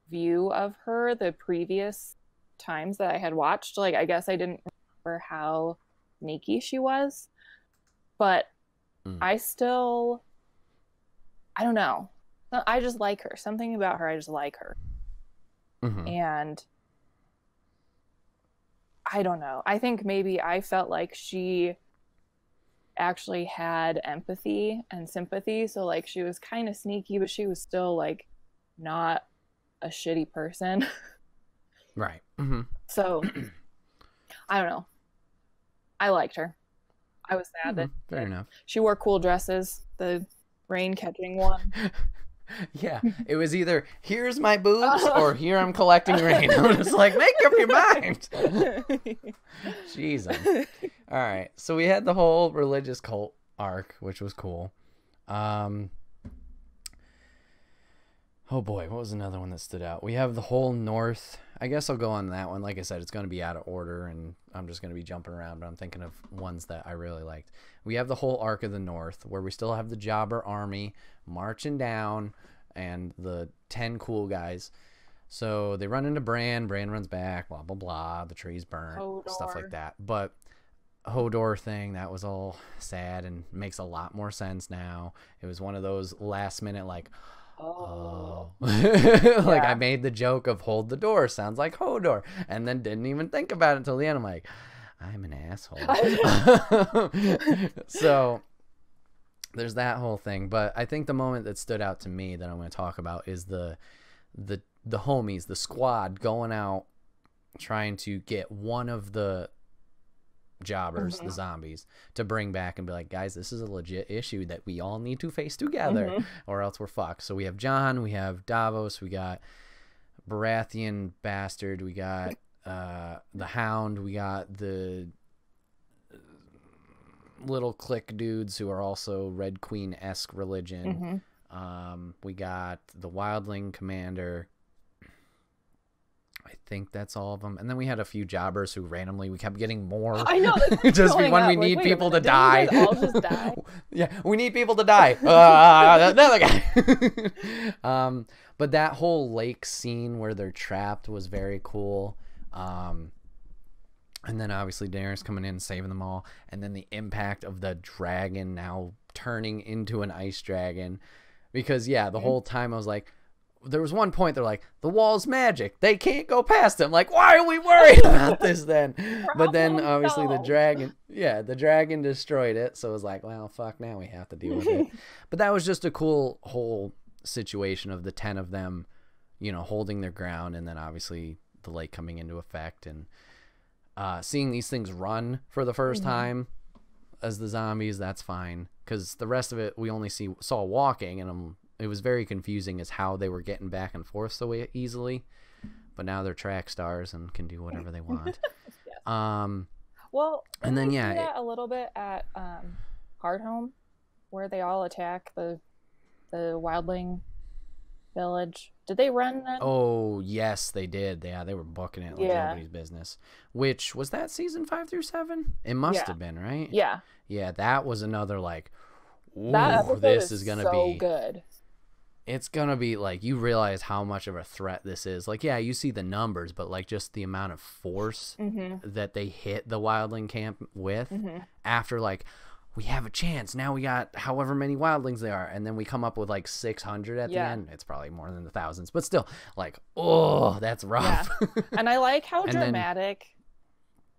view of her the previous times that I had watched. Like, I guess I didn't remember how sneaky she was, but I don't know. I just like her. Something about her, I just like her. And I don't know. I think maybe I felt like she actually had empathy and sympathy. So like she was kind of sneaky, but she was still like not a shitty person. Right. Mm-hmm. So I don't know. I liked her. I was sad that Fair enough. she wore cool dresses. The rain catching one. Yeah, it was either here's my boobs or here I'm collecting rain. I'm just like, make up your mind. Jesus. All right, so we had the whole religious cult arc, which was cool. Oh boy, what was another one that stood out? We have the whole North. I guess I'll go on that one. Like I said, it's going to be out of order, and I'm just going to be jumping around, but I'm thinking of ones that I really liked. We have the whole arc of the North, where we still have the Jobber army marching down, and the 10 cool guys. So they run into Bran. Bran runs back, blah, blah, blah. The tree's burnt, stuff like that. But Hodor thing, that was all sad and makes a lot more sense now. It was one of those last minute, like, oh. Like, I made the joke of hold the door, sounds like Hodor, and then didn't even think about it until the end. I'm like, I'm an asshole. So there's that whole thing. But I think the moment that stood out to me that I'm going to talk about is the homies, the squad going out trying to get one of the jobbers, the zombies, to bring back and be like, guys, this is a legit issue that we all need to face together, or else we're fucked. So we have Jon, we have Davos, we got Baratheon Bastard, we got the Hound, we got the little clique dudes who are also Red Queen-esque religion. We got the Wildling Commander. I think that's all of them. And then we had a few jobbers who randomly we kept getting more. I know. Just when we need people to die. All just die. Yeah, we need people to die. Another guy. But that whole lake scene where they're trapped was very cool. And then obviously Daenerys coming in and saving them all. And then the impact of the dragon now turning into an ice dragon. Because, yeah, the whole time I was like, there was one point they're like, the wall's magic. They can't go past it. I'm like, why are we worried about this then? But then obviously the dragon destroyed it. So it was like, well, fuck, now we have to deal with it. But that was just a cool whole situation of the 10 of them, you know, holding their ground. And then obviously the lake coming into effect and seeing these things run for the first time as the zombies. That's fine. Because the rest of it, we only saw walking, and it was very confusing as how they were getting back and forth so easily. But now they're track stars and can do whatever they want. Well, and then that a little bit at Hardhome, where they all attack the Wildling village. Did they run then? Oh yes, they did. Yeah, they were booking it like nobody's business. Which was that season 5 through 7? It must have been, right? Yeah. Yeah, that was another like, ooh, this is gonna be good. It's gonna be like, you realize how much of a threat this is. Like, yeah, you see the numbers, but like just the amount of force that they hit the Wildling camp with after like, we have a chance. Now we got however many Wildlings there are, and then we come up with like 600 at the end. It's probably more than the thousands, but still, like, oh, that's rough. Yeah. And I like how dramatic.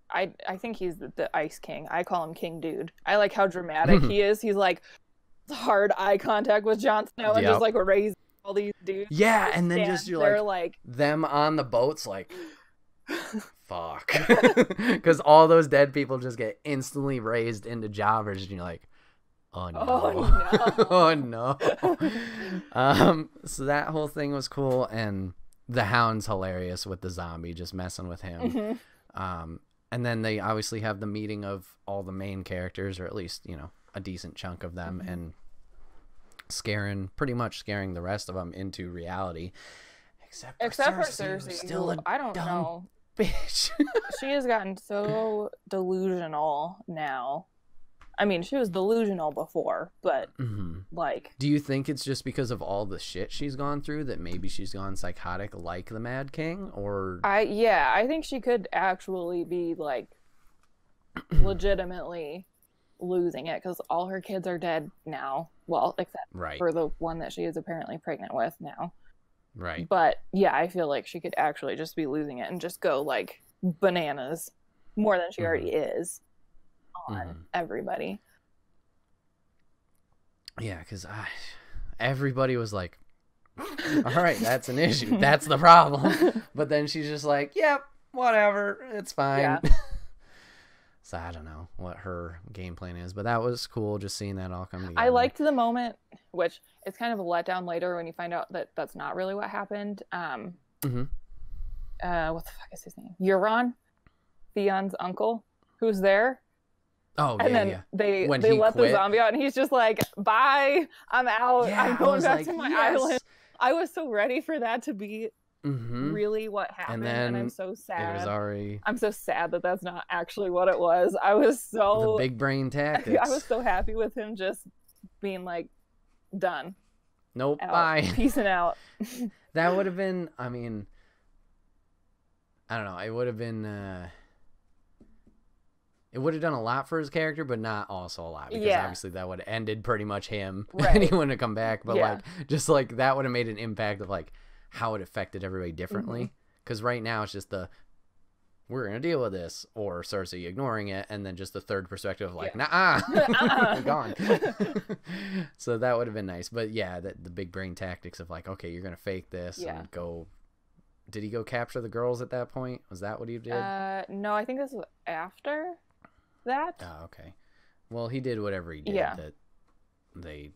I think he's the Ice King. I call him King Dude. I like how dramatic he is. He's like hard eye contact with Jon Snow and just like raising all these dudes. Yeah, and then just you're like them on the boats, like. Fuck. Because all those dead people just get instantly raised into jobbers, and you're like, oh no. Oh no. So that whole thing was cool, and the Hound's hilarious with the zombie just messing with him. And then they obviously have the meeting of all the main characters, or at least, you know, a decent chunk of them, and pretty much scaring the rest of them into reality. Except for Cersei, still I don't know. Bitch. She has gotten so delusional now. I mean, she was delusional before, but like, do you think it's just because of all the shit she's gone through that maybe she's gone psychotic like the Mad King? Or I think she could actually be like legitimately losing it, because all her kids are dead now. Well, except for the one that she is apparently pregnant with now. Right. But yeah, I feel like she could actually just be losing it and just go like bananas more than she already is on everybody. Yeah, because everybody was like, All right, that's an issue. That's the problem. But then she's just like, yep, whatever, it's fine. Yeah. So I don't know what her game plan is, but that was cool just seeing that all come together. I liked the moment, which is kind of a letdown later when you find out that that's not really what happened. Mhm. What the fuck is his name? Euron, Theon's uncle, who's there. Oh, And yeah, then yeah. they When he let the quit. zombie out, and he's just like, "Bye, I'm out. Yeah, I'm I going was back like, to my yes. island." I was so ready for that to be Mhm. really what happened, and I'm then so It was sad. already I'm so sad that that's not actually what it was. I was the so big brain tactics. I was so happy with him just being like, done, Nope, out, bye. peacing out. That would have been, I mean, I don't know. It would have been, it would have done a lot for his character, but not also a lot. Because Yeah. obviously that would have ended pretty much him. Right. And he wouldn't have come back. But Yeah. like, just like that would have made an impact of like how it affected everybody differently. Because right now it's just we're going to deal with this, or Cersei ignoring it. And then just the third perspective of like, nah, I'm gone. So that would have been nice. But yeah, the big brain tactics of like, okay, you're going to fake this Yeah. and go. Did he go capture the girls at that point? Was that what he did? No, I think this was after that. Oh, okay. Well, he did whatever he did Yeah. that they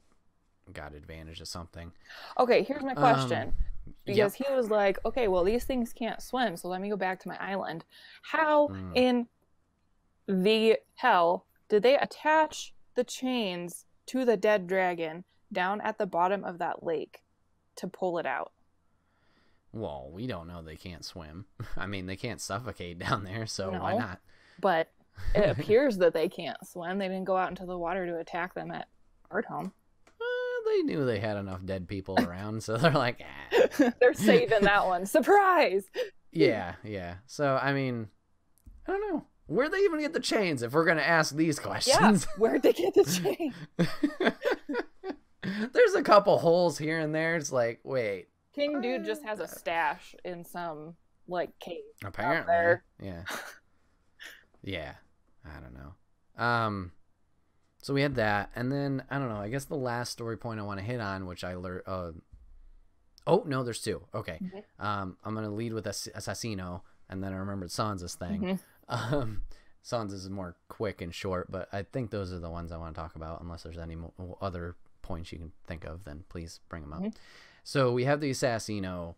got advantage of something. Okay, here's my question. Because Yep. he was like, okay, well, these things can't swim, so let me go back to my island. How in the hell did they attach the chains to the dead dragon down at the bottom of that lake to pull it out? Well, we don't know they can't swim. I mean, they can't suffocate down there, so why No. not? But it appears that they can't swim. They didn't go out into the water to attack them at Ardhome. They knew they had enough dead people around, so they're like, ah. They're saving that one. Surprise! Yeah. So, I mean, I don't know. Where'd they even get the chains if we're going to ask these Yeah, questions? where'd they get the chain? There's a couple holes here and there. It's like, wait. King Dude just has a stash in some, like, cave. Apparently. there. Yeah. Yeah. I don't know. So we had that, and then I don't know, I guess the last story point I want to hit on, which I learned oh no, there's two. Okay. I'm gonna lead with Assassino, and then I remembered Sansa's thing. Sansa's is more quick and short, but I think those are the ones I want to talk about. Unless there's any other points you can think of, then please bring them up. So we have the Assassino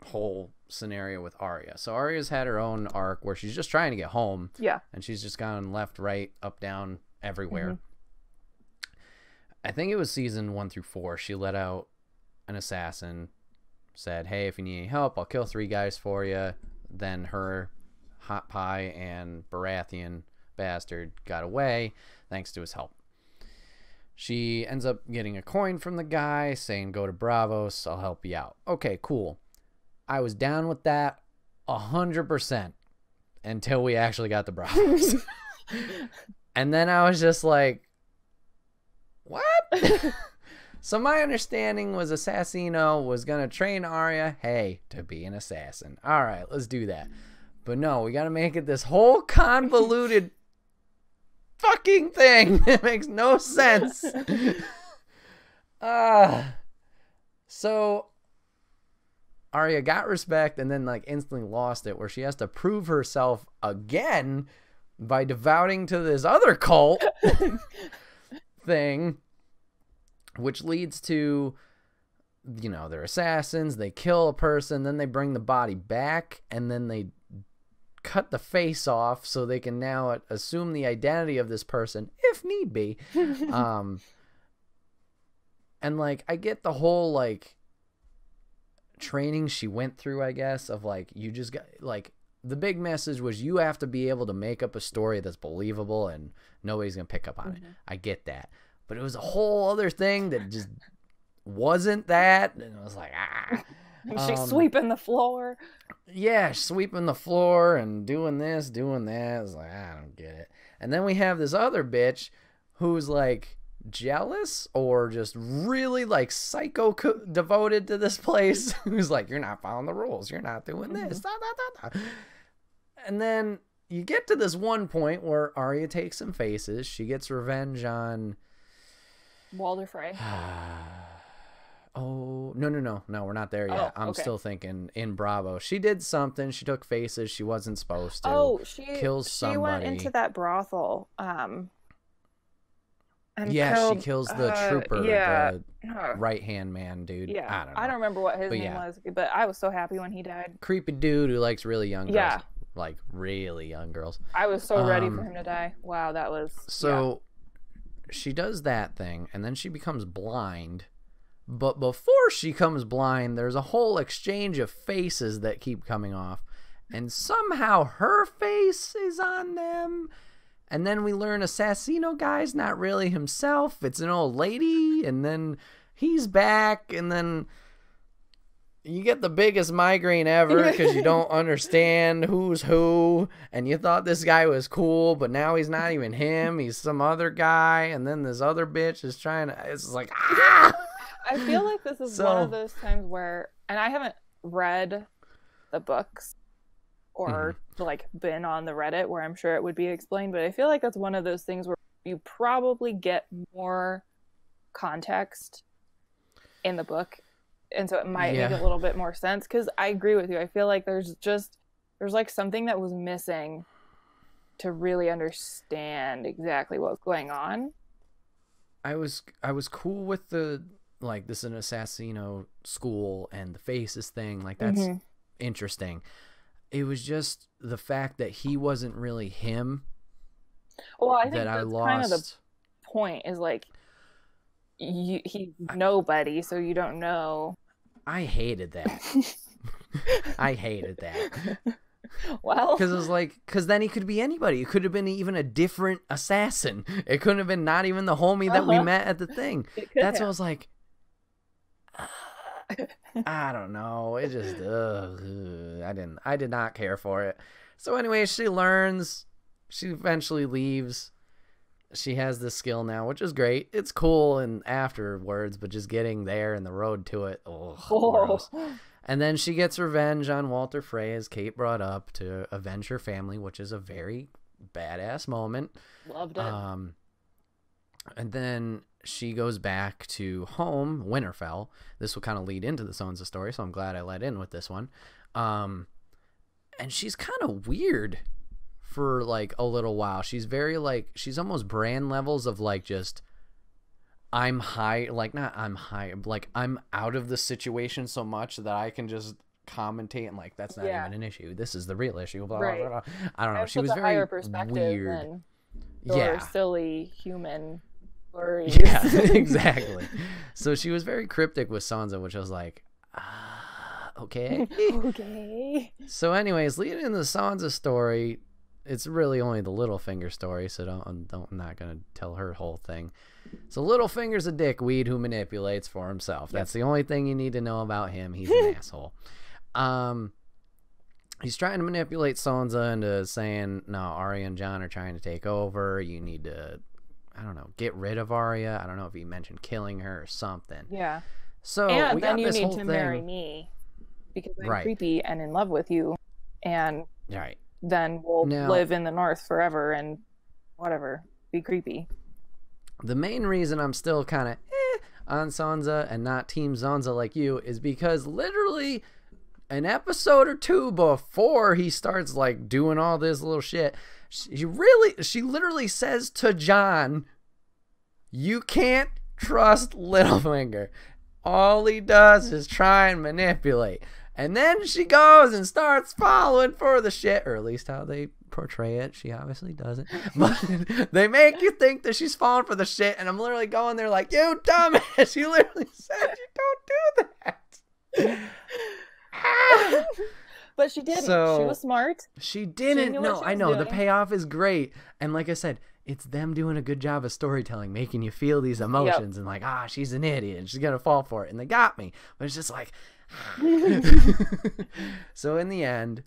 whole scenario with Arya. So Arya's had her own arc where she's just trying to get home. Yeah. And she's just gone left, right, up, down, everywhere. I think it was season 1 through 4. She let out an assassin, said, hey, if you need any help, I'll kill 3 guys for you. Then her Hot Pie and Baratheon bastard got away thanks to his help. She ends up getting a coin from the guy saying, go to Bravos, I'll help you out. Okay, cool. I was down with that 100% until we actually got the Bravos. And then I was just like, what? So my understanding was Assassino was going to train Arya, hey, to be an assassin. All right, let's do that. But no, we got to make it this whole convoluted fucking thing. It makes no sense. So Arya got respect and then like instantly lost it, where she has to prove herself again by devoting to this other cult thing, which leads to, you know, they're assassins, they kill a person, then they bring the body back, and then they cut the face off so they can now assume the identity of this person if need be. And like, I get the whole like training she went through, I guess, of like, you just got like, the big message was you have to be able to make up a story that's believable and nobody's gonna pick up on it. I get that, but it was a whole other thing that just wasn't that, and it was like, She's sweeping the floor. Yeah, sweeping the floor and doing this, doing that. It's like, I don't get it. And then we have this other bitch who's like jealous or just really like psycho devoted to this place, who's like, you're not following the rules, you're not doing this, da, da, da, da. And then you get to this one point where Arya takes some faces. She gets revenge on Walder Frey. Oh, no, we're not there yet. Oh, I'm okay. still thinking in Bravo. She did something. She took faces she wasn't supposed to. Oh, Kills she went into somebody. that brothel, and Yeah, she killed. kills the trooper, Yeah, the uh, right-hand man dude. yeah. I don't I know. don't remember what his But name yeah, was, but I was so happy when he died. creepy dude who likes really young girls. Yeah, Like really young girls. I was so ready for Um, him to die. Wow, that was yeah. so she does that thing and then she becomes blind. But before she comes blind, there's a whole exchange of faces that keep coming off. And somehow her face is on them. And then we learn Assassino guy's not really himself. It's an old lady. And then he's back. And then you get the biggest migraine ever because you don't understand who's who. And you thought this guy was cool, but now he's not even him. He's some other guy. And then this other bitch is trying to... It's like, ah! I feel like this is one of those times where, and I haven't read the books or like been on the Reddit where I'm sure it would be explained, but I feel like that's one of those things where you probably get more context in the book, and so it might make a little bit more sense. Because I agree with you. I feel like there's like something that was missing to really understand exactly what's going on. I was cool with the, like, this is an Assassino school and the faces thing. Like, that's interesting. It was just the fact that he wasn't really him. Well, I think that that's I lost. kind of the point is like he's nobody, so you don't know. I hated that. I hated that. Well, because it was like, because then he could be anybody. It could have been even a different assassin. It couldn't have been not even the homie that we met at the thing. That's what I was like. I don't know. It just I did not care for it. So anyway, she learns. She eventually leaves. She has this skill now, which is great. It's cool and afterwards, but just getting there and the road to it, gross. And then she gets revenge on Walder Frey, as Kate brought up, to avenge her family, which is a very badass moment. Loved it. And then she goes back to home, Winterfell. This will kind of lead into the Sansa story, so I'm glad I let in with this one. And she's kind of weird for like a little while. She's very like, she's almost Bran levels of like just, I'm high, like not I'm high, like I'm out of the situation so much that I can just commentate and like, that's not even an issue. This is the real issue. Blah, blah, blah. I don't know. She was very weird. Yeah. Silly human worries. Yeah, exactly. So she was very cryptic with Sansa, which I was like, okay. Okay. So anyways, leading into the Sansa story, it's really only the Littlefinger story, so I'm not going to tell her whole thing. So Littlefinger's a dickweed who manipulates for himself. Yep. That's the only thing you need to know about him. He's an asshole. He's trying to manipulate Sansa into saying, no, Arya and Jon are trying to take over. You need to, I don't know, get rid of Arya. I don't know if he mentioned killing her or something. Yeah. So and we then got you this need whole to thing. Marry me because I'm creepy and in love with you, and then we'll live in the North forever and whatever, be creepy. The main reason I'm still kind of on Sansa and not Team Sansa like you is because literally an episode or two before he starts like doing all this little shit, she literally says to Jon, you can't trust Littlefinger. All he does is try and manipulate. And then she goes and starts following for the shit, or at least how they portray it. She obviously doesn't. But they make you think that she's falling for the shit, and I'm literally going there like, you dumbass, you literally said you don't do that. But she didn't. So, she was smart. She didn't. No, I know. Doing. The payoff is great. And like I said, it's them doing a good job of storytelling, making you feel these emotions and like, she's an idiot and she's going to fall for it. And they got me. But it's just like, so in the end,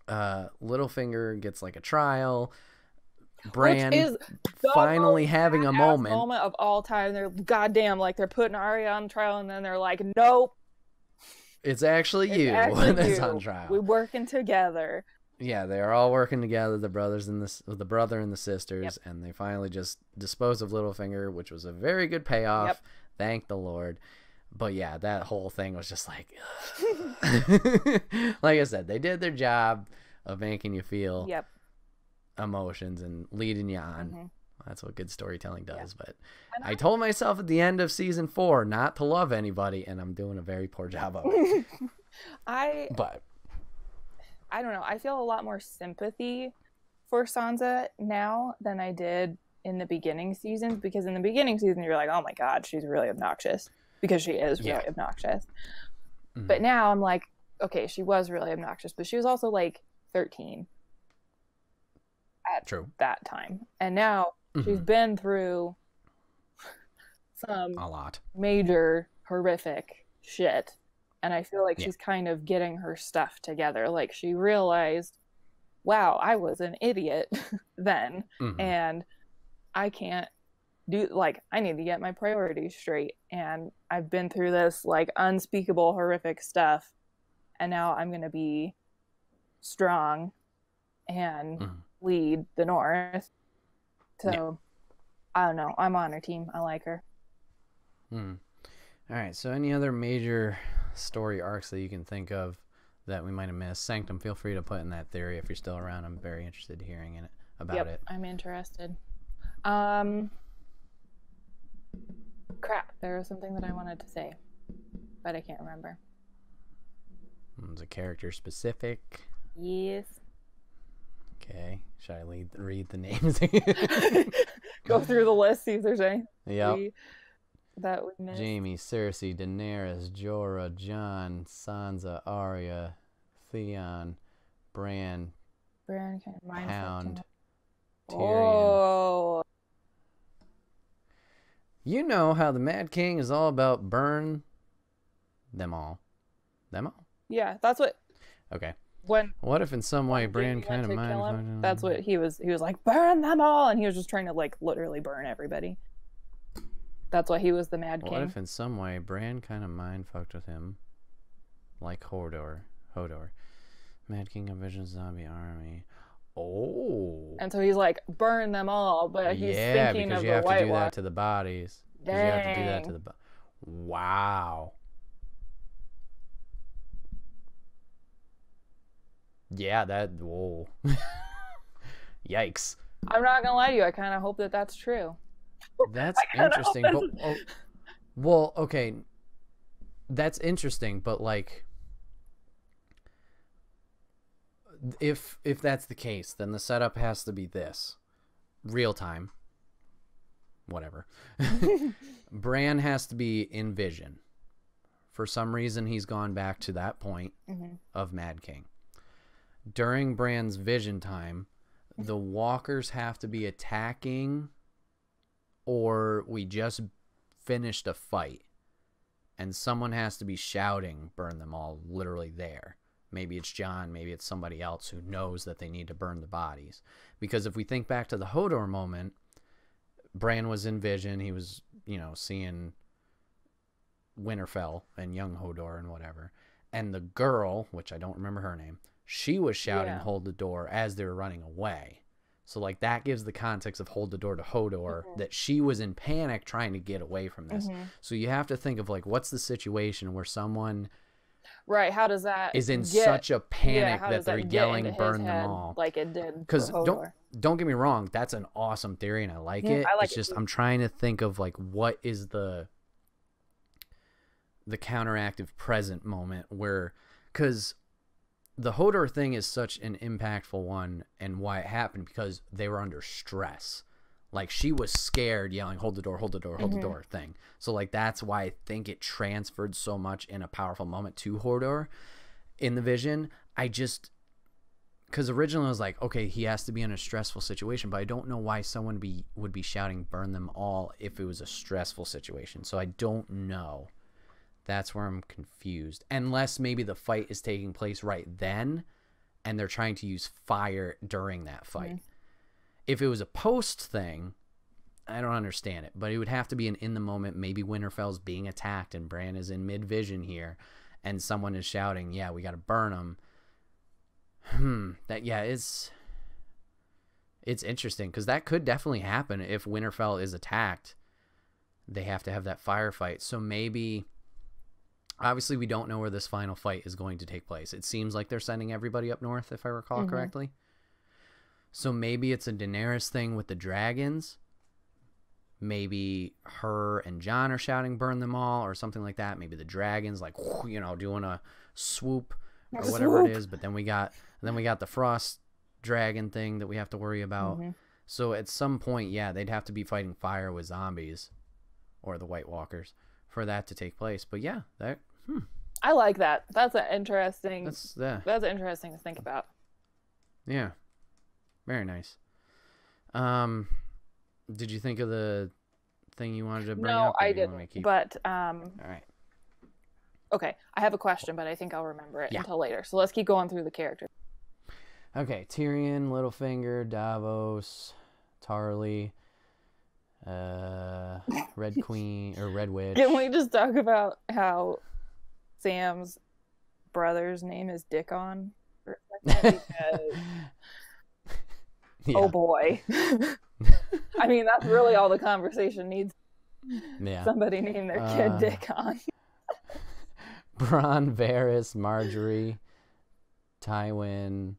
Littlefinger gets like a trial. Bran is finally having a moment of all time. They're goddamn like they're putting Arya on trial, and then they're like, nope, it's actually you that's on trial. We're working together. Yeah, they are all working together, the brothers and the brother and the sisters, and they finally just dispose of Littlefinger, which was a very good payoff. Thank the Lord. But yeah, that whole thing was just like, like I said, they did their job of making you feel Yep. emotions and leading you on. Mm-hmm. That's what good storytelling does. Yeah. But I told myself at the end of season 4 not to love anybody, and I'm doing a very poor job of it. But I don't know. I feel a lot more sympathy for Sansa now than I did in the beginning seasons, because in the beginning season you're like, oh my god, she's really obnoxious, because she is really obnoxious. Mm-hmm. But now I'm like, okay, she was really obnoxious, but she was also like 13 at that time, and now she's been through some a lot major horrific shit, and I feel like she's kind of getting her stuff together. Like, she realized, wow, I was an idiot then, and I can't do, like, I need to get my priorities straight, and I've been through this like unspeakable horrific stuff, and now I'm gonna be strong and lead the North. So I don't know, I'm on her team. I like her. All right, so any other major story arcs that you can think of that we might have missed? Sanctum, feel free to put in that theory if you're still around. I'm very interested in hearing about it. I'm interested. Crap, there was something that I wanted to say, but I can't remember. Is it character specific? Yes. Okay, should I read the names again? Go through the list, see if there's any. Yep. That we missed. Jaime, Cersei, Daenerys, Jorah, Jon, Sansa, Arya, Theon, Bran, Hound, Tyrion. Oh. You know how the Mad King is all about burn them all. Them all? Yeah, that's what. Okay. What if in some way Bran kind of mind? That's what he was. He was like, burn them all, and he was just trying to like literally burn everybody. That's why he was the Mad King. What if in some way Bran kind of mind fucked with him, like Hodor? Mad King of Vision zombie army. Oh. And so he's like, burn them all, but he's thinking of the White Walkers. Yeah, because you have to do that to the bodies. Dang. You have to do that to the wow. Yeah, whoa. Yikes. I'm not gonna lie to you, I kind of hope that that's true. That's interesting, but well, okay. That's interesting, but like, if that's the case, then the setup has to be this: real time. Whatever. Bran has to be in vision. For some reason, he's gone back to that point of Mad King. During Bran's vision time, the walkers have to be attacking, or we just finished a fight and someone has to be shouting, burn them all, literally there. Maybe it's Jon, maybe it's somebody else who knows that they need to burn the bodies. Because if we think back to the Hodor moment, Bran was in vision. He was, seeing Winterfell and young Hodor and whatever. And the girl, which I don't remember her name, she was shouting, hold the door, as they were running away. So, like, that gives the context of hold the door to Hodor, that she was in panic trying to get away from this. So you have to think of, like, what's the situation where someone... Right, how does that... is in such a panic that they're yelling, burn them all. Like it did. Because don't get me wrong, that's an awesome theory and I like it. It's just, I'm trying to think of, like, what is the counteractive present moment where... Because... the Hodor thing is such an impactful one, and why it happened, because they were under stress. Like, she was scared, yelling, hold the door, hold the door, hold the door thing. So, like, that's why I think it transferred so much in a powerful moment to Hodor in the vision. Because originally I was like, okay, he has to be in a stressful situation, but I don't know why someone would be shouting, burn them all, if it was a stressful situation. So I don't know. That's where I'm confused. Unless maybe the fight is taking place right then and they're trying to use fire during that fight. If it was a post thing, I don't understand it. But it would have to be an in the moment. Maybe Winterfell's being attacked and Bran is in mid vision here and someone is shouting, yeah, we got to burn them. It's interesting because that could definitely happen if Winterfell is attacked. They have to have that firefight. So maybe Obviously, we don't know where this final fight is going to take place. It seems like they're sending everybody up north, if I recall correctly. So maybe it's a Daenerys thing with the dragons. Maybe her and Jon are shouting, burn them all, or something like that. Maybe the dragons, like, you know, doing a swoop or whatever it is. But then we got the frost dragon thing that we have to worry about. So at some point, yeah, they'd have to be fighting fire with zombies or the White Walkers for that to take place. But yeah, that... I like that. That's an interesting. That's interesting to think about. Yeah, very nice. Did you think of the thing you wanted to bring up? No, I didn't. But all right. Okay, I have a question, but I think I'll remember it until later. So let's keep going through the characters. Okay, Tyrion, Littlefinger, Davos, Tarly, Red Queen or Red Witch. Can we just talk about how Sam's brother's name is Dickon for a second? Because... oh boy. I mean, that's really all the conversation needs. Yeah. Somebody name their kid Dickon. Bronn, Varys, Marjorie, Tywin,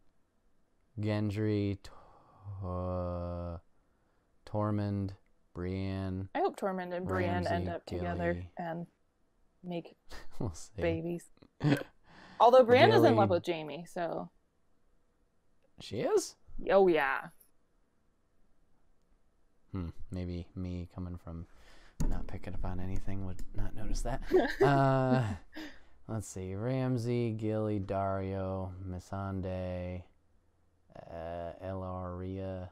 Gendry, Tormund, Brienne. I hope Tormund and Brienne Ramsay, end up together Gilly. and make We'll see. babies. Although Brienne is in Gilly. love with Jaime, so... She is? Oh, yeah. Maybe me coming from not picking up on anything would not notice that. Let's see. Ramsay, Gilly, Dario, Missandei, Ellaria,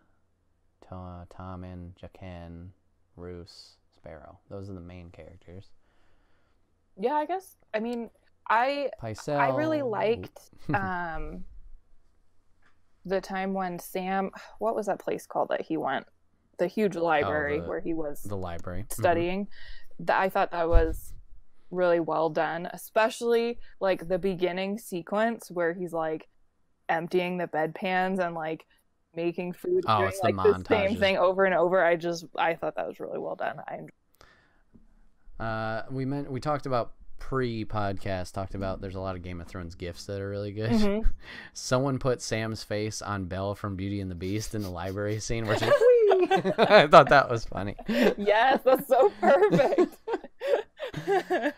Tommen, Jaqen, Roose, Sparrow. Those are the main characters. Yeah, I guess. I mean, I Pycelle. really liked the time when Sam... What was that place called that he went? The huge library where he was the library studying. I thought that was really well done, especially like the beginning sequence where he's like emptying the bedpans and like making food, doing it's like the the same thing over and over. I thought that was really well done. We talked about pre-podcast, talked about there's a lot of Game of Thrones gifs that are really good. Someone put Sam's face on Belle from Beauty and the Beast in the library scene where she I thought that was funny. Yes, that's so perfect. That's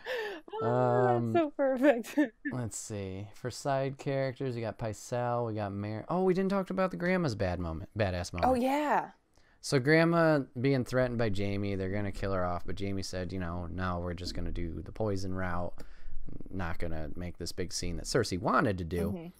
so perfect. Let's see. For side characters, we got Pycelle, we got Mary. Oh, we didn't talk about the grandma's badass moment. Oh yeah. So grandma being threatened by Jaime, they're gonna kill her off, but Jaime said, no, we're just gonna do the poison route. Not gonna make this big scene that Cersei wanted to do.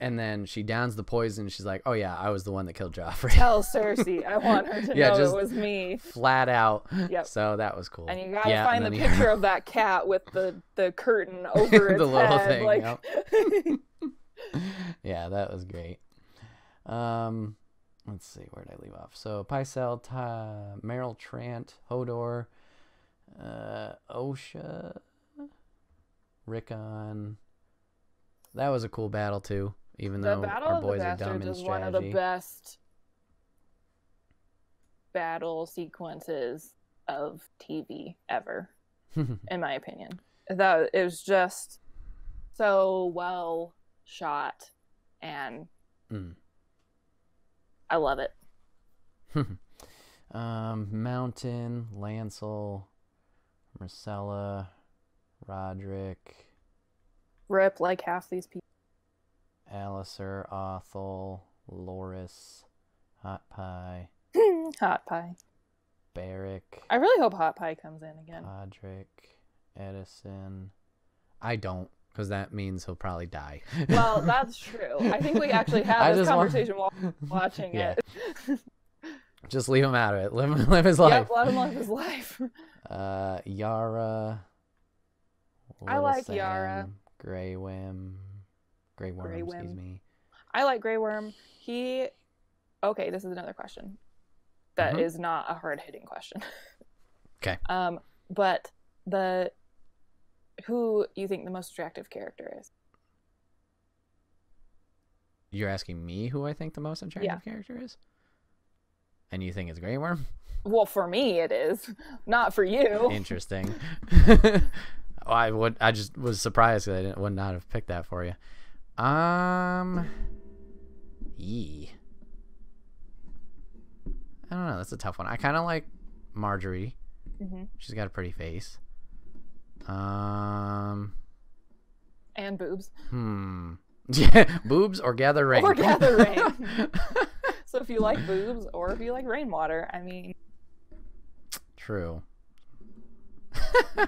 And then she downs the poison. She's like, oh, yeah, I was the one that killed Joffrey. Tell Cersei. I want her to know it was me. Flat out. Yep. So that was cool. And you got to find the picture of that cat with the curtain over its the little head. thing. Like... Yep. Yeah, that was great. Let's see. Where did I leave off? So Pycelle, Meryl Trant, Hodor, Osha, Rickon. That was a cool battle, too. Even though our boys are dumb in strategy. One of the best battle sequences of TV ever, in my opinion. That it was just so well shot, and I love it. Mountain, Lancel, Marcella, Roderick. Rip like half these people. Alistair, Othel, Loris, Hot Pie. Hot Pie. Barrick. I really hope Hot Pie comes in again. Podrick, Edison. I don't, because that means he'll probably die. Well, that's true. I think we actually had this conversation while watching it. Just leave him out of it. Live his life. Yep, let him live his life. Yara. I like Sam, Yara. Grey Worm, excuse me. I like Grey Worm. Okay, this is another question. That is not a hard-hitting question. Okay. But who you think the most attractive character is? You're asking me who I think the most attractive character is? And you think it's Grey Worm? Well, for me it is, not for you. Interesting. I just was surprised that I would not have picked that for you. Yee. I don't know. That's a tough one. I kind of like Marjorie. She's got a pretty face. And boobs. Yeah, boobs or Gather Rain. Or Gather Rain. So if you like boobs or if you like rainwater, I mean. True.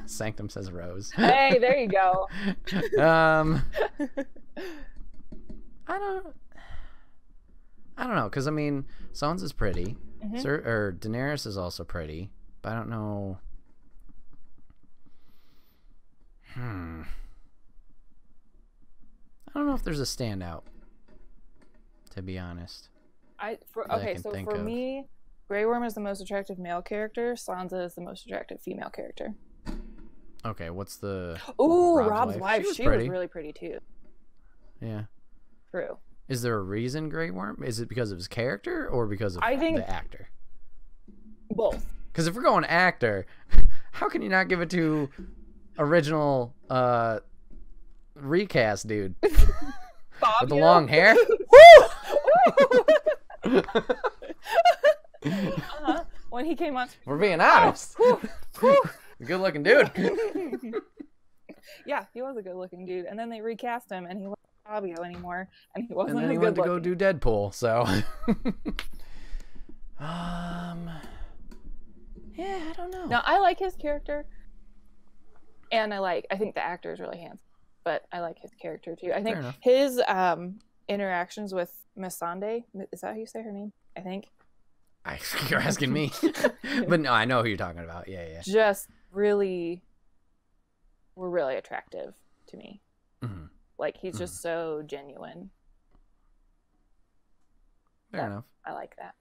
Sanctum says Rose. Hey, there you go. I don't know, because I mean, Sansa's pretty. Or Daenerys is also pretty, but I don't know. I don't know if there's a standout, to be honest. For me, Grey Worm is the most attractive male character. Sansa is the most attractive female character. Okay, what's the... Ooh, Rob's wife. She was pretty. really pretty, too. Yeah. True. Is there a reason Grey Worm? Is it because of his character or because of the actor? Both. Because if we're going actor, how can you not give it to original recast dude? Fabio? With the long hair? When he came on... We're being honest. Good looking dude. Yeah, he was a good looking dude. And then they recast him and he wasn't Fabio anymore. And he wasn't And then he went to go do Deadpool, so... Yeah, I don't know. No, I like his character. And I think the actor is really handsome. But I like his character too. I think his interactions with Missandei, is that how you say her name? I think. You're asking me. But no, I know who you're talking about. Yeah. Just really were really attractive to me. Like, he's just so genuine. Fair enough. I like that.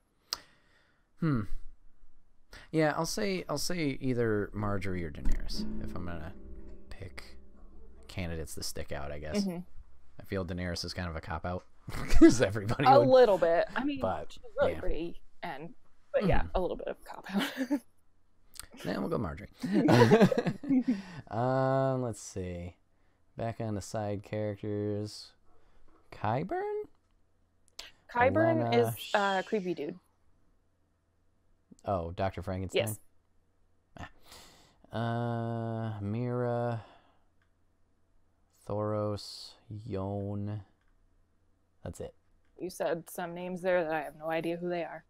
Yeah, I'll say either Marjorie or Daenerys if I'm gonna pick candidates to stick out, I guess. I feel Daenerys is kind of a cop out because everybody a would. Little bit. I mean, but, she's really pretty, but yeah, a little bit of a cop out. Then we'll go Marjorie. Let's see. Back on the side characters. Qyburn? Qyburn is creepy dude. Oh, Dr. Frankenstein? Yes. Mira, Thoros, Yon. That's it. You said some names there that I have no idea who they are.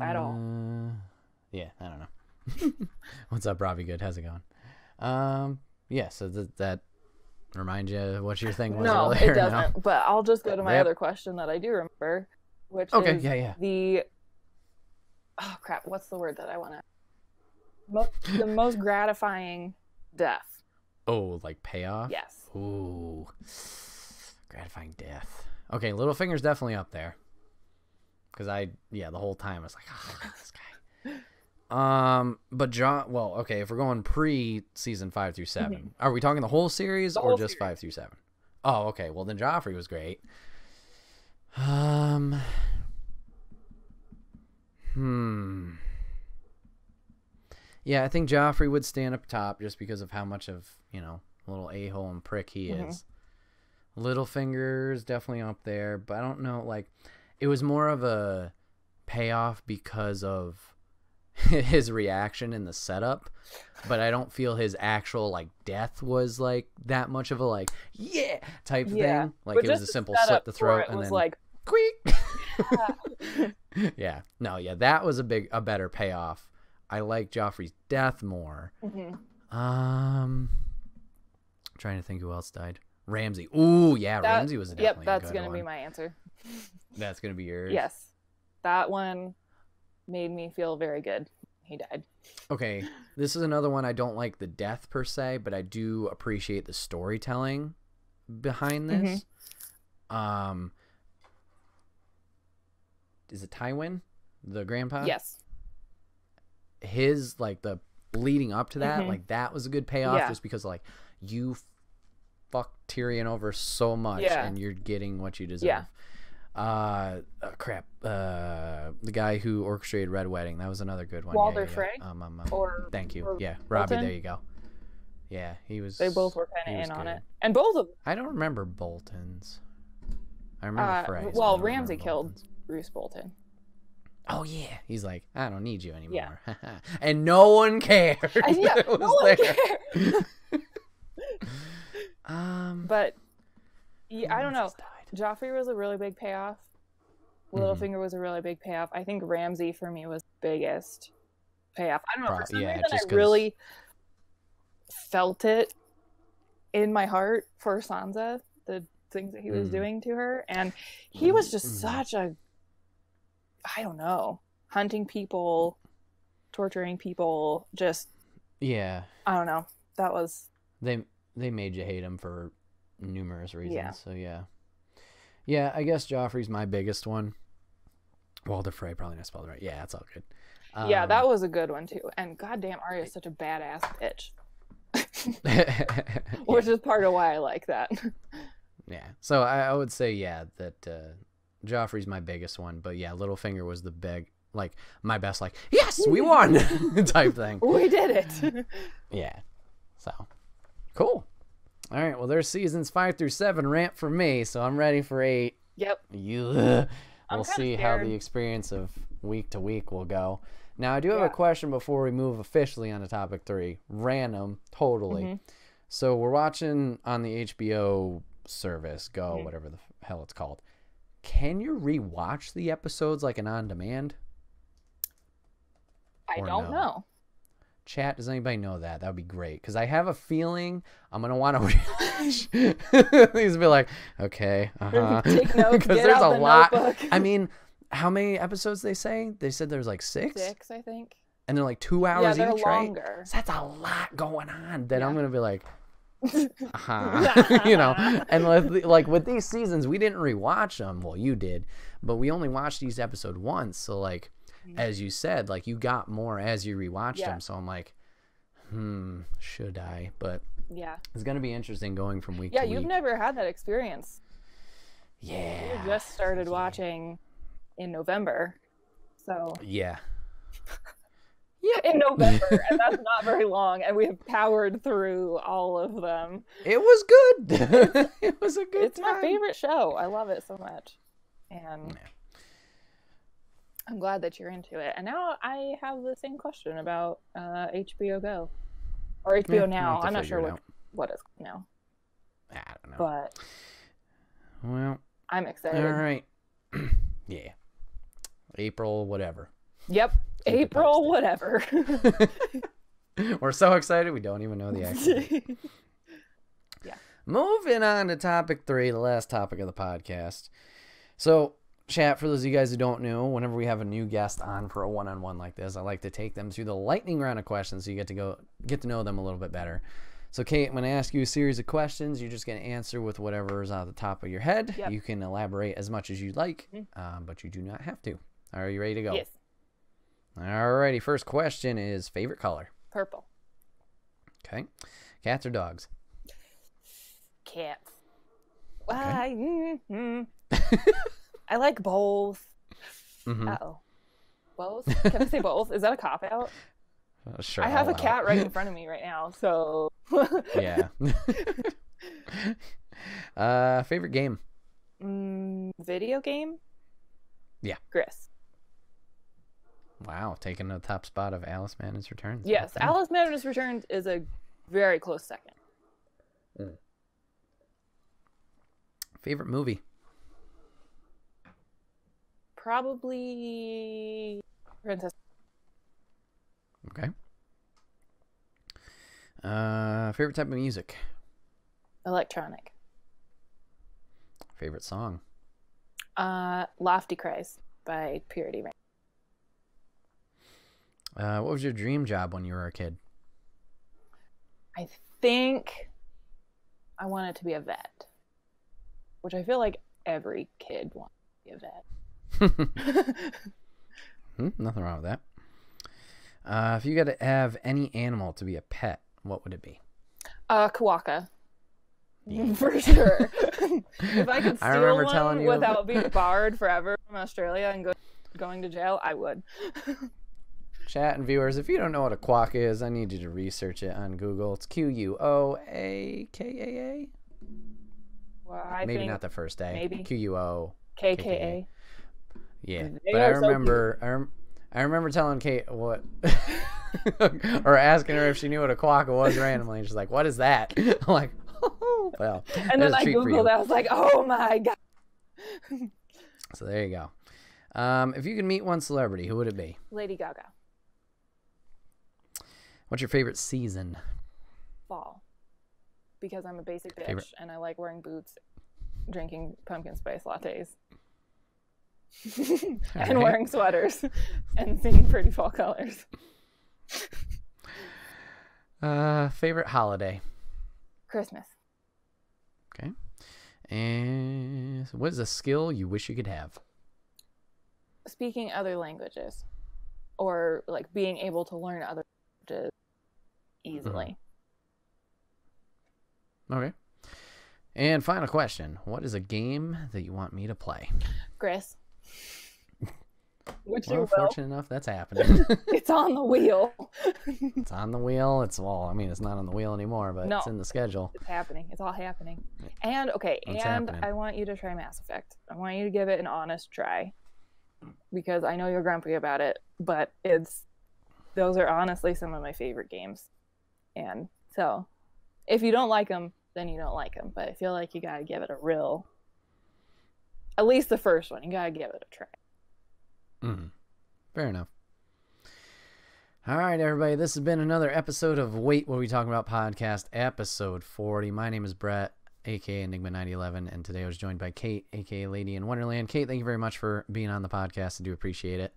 At all. Yeah, I don't know. What's up, Robbie? Good. How's it going? Yeah, so that remind you what your thing was no, earlier? It doesn't. No? But I'll just go to my other question that I do remember, which is the... Oh, crap. What's the word that I want to... The most gratifying death. Oh, like payoff? Yes. Ooh. Gratifying death. Okay, Littlefinger's definitely up there. Because the whole time I was like, oh, this guy. But John, well, okay, if we're going pre-season 5 through 7, are we talking the whole series or just 5 through 7? Oh, okay, well then Joffrey was great. Yeah, I think Joffrey would stand up top just because of how much of, little a-hole and prick he is. Littlefinger's definitely up there, but I don't know, like, it was more of a payoff because of his reaction in the setup, but I don't feel his actual, like, death was, like, that much of a, like, yeah type thing. Like, it was a simple slit the throat and then like, quick. Yeah. No, yeah, that was a better payoff. I like Joffrey's death more. Trying to think who else died. Ramsay. Ooh, yeah, Ramsay was definitely that's going to be my answer. That's going to be yours? Yes. That one made me feel very good. He died. Okay, this is another one. I don't like the death per se, but I do appreciate the storytelling behind this. Is it Tywin, the grandpa? Yes. His, like, the leading up to that, like, that was a good payoff just because, like, you fucked Tyrion over so much and you're getting what you deserve. Crap. The guy who orchestrated Red Wedding. That was another good one. Walter yeah. Frey? Or thank you. Or Yeah, Robbie. Bolton? There you go. Yeah, he was. They both were he kind was of in on good. it, and both of I don't remember Bolton's. I remember Frey's. but I well, don't remember Ramsey killed Bolton's. Bruce Bolton. Oh yeah, he's like, I don't need you anymore, and no one cared. Yeah, that it no was one there. cared. But yeah, I don't know. Joffrey was a really big payoff. Littlefinger was a really big payoff. I think Ramsey for me was the biggest payoff. I don't know. For some reason, I really felt it in my heart for Sansa, the things that he was doing to her. And he was just such a, I don't know, hunting people, torturing people, just, yeah. I don't know. That was... They made you hate him for numerous reasons. Yeah. So yeah. Yeah, I guess Joffrey's my biggest one. Walter Frey, probably not spelled right. Yeah, that's all good. Yeah, that was a good one too. And goddamn, Arya's such a badass bitch. Which is part of why I like that. Yeah. So I would say, yeah, that Joffrey's my biggest one. But yeah, Littlefinger was the big, like, my best, like, yes, we won type thing. We did it. Yeah. So, cool. All right. Well, there's seasons 5 through 7 rant for me. So I'm ready for 8. Yep. We'll see how the experience of week to week will go. Now, I do have a question before we move officially on to topic 3. Random, totally. So we're watching on the HBO service, Go, whatever the hell it's called. Can you rewatch the episodes like an on-demand? I don't know. Chat, does anybody know that? That would be great. Because I have a feeling I'm going to want to rewatch. These will be like, okay, Take notes, because get there's out a the lot. notebook. I mean, how many episodes they say? They said there's like 6? 6, I think. And they're like 2 hours they're each, longer. right? So that's a lot going on that I'm going to be like, you know. And with these seasons, we didn't rewatch them. Well, you did. But we only watched each episode once. So, like, as you said, like, you got more as you rewatched them. So I'm like, should I? But yeah, it's going to be interesting going from week to week. Yeah, you've never had that experience. Yeah. You just started watching in November. So yeah. In November, and that's not very long, and we have powered through all of them. It was good. It was a good It's my favorite show. I love it so much. And I'm glad that you're into it. And now I have the same question about HBO Go. Or HBO Now. I'm not sure what it's now. I don't know. But well, I'm excited. All right. Yeah. April, whatever. Yep. April, whatever. We're so excited we don't even know the actual. Yeah. Moving on to topic 3, the last topic of the podcast. So, chat, for those of you guys who don't know, whenever we have a new guest on for a one-on-one like this, I like to take them through the lightning round of questions so you get to know them a little bit better. So, Kate, I'm going to ask you a series of questions. You're just going to answer with whatever is on the top of your head. Yep. You can elaborate as much as you'd like, but you do not have to. Are you ready to go? Yes. Alrighty, first question is favorite color. Purple. Okay. Cats or dogs? Cats. Okay. I like both. Mm-hmm. Uh-oh. Both? Can I say both? Is that a cop-out? Sure. I have a cat right in front of me right now, so... Yeah. Favorite game? Video game? Yeah. Gris. Wow, taking the top spot of Alice Madness Returns. Yes, Okay. Alice Madness Returns is a very close second. Favorite movie? Probably Princess. Okay. Favorite type of music? Electronic. Favorite song? Lofty Cries by Purity Ring. What was your dream job when you were a kid? I think I wanted to be a vet, which I feel like every kid wants to be a vet. Nothing wrong with that. If you got to have any animal to be a pet, what would it be? Kawaka. For sure. If I could I steal remember one telling you without being barred forever from Australia and going to jail, I would. Chat and viewers, if you don't know what a quokka is, I need you to research it on Google. It's Quoakaa. Well, I Maybe think not the first day. maybe. Quo. KKA. Yeah, They but I are so remember, I remember telling Kate what, or asking her if she knew what a quokka was randomly. And she's like, "What is that?" I'm like, "Oh, well." And then there's a I treat for googled you. it. I was like, "Oh my god!" So there you go. If you could meet one celebrity, who would it be? Lady Gaga. What's your favorite season? Fall. Because I'm a basic bitch Favorite- and I like wearing boots, drinking pumpkin spice lattes, and Alright. wearing sweaters and seeing pretty fall colors. Favorite holiday? Christmas. Okay. And what is a skill you wish you could have? Speaking other languages, or like being able to learn other languages easily. Okay. And final question. What is a game that you want me to play? Chris. Which Well, you will. fortunate enough, that's happening. It's on the wheel. It's on the wheel. It's, well, I mean, it's not on the wheel anymore, but No. it's in the schedule. It's happening. It's all happening. And okay, It's and happening. I want you to try Mass Effect. I want you to give it an honest try. Because I know you're grumpy about it, but those are honestly some of my favorite games. And so, if you don't like them, then you don't like them. But I feel like you gotta give it at least the first one, you gotta give it a try. Fair enough. All right, everybody. This has been another episode of Wait, What Are We Talking About podcast, episode 40. My name is Brett, a.k.a. Enigma9011, and today I was joined by Kate, a.k.a. Lady in Wonderland. Kate, thank you very much for being on the podcast. I do appreciate it.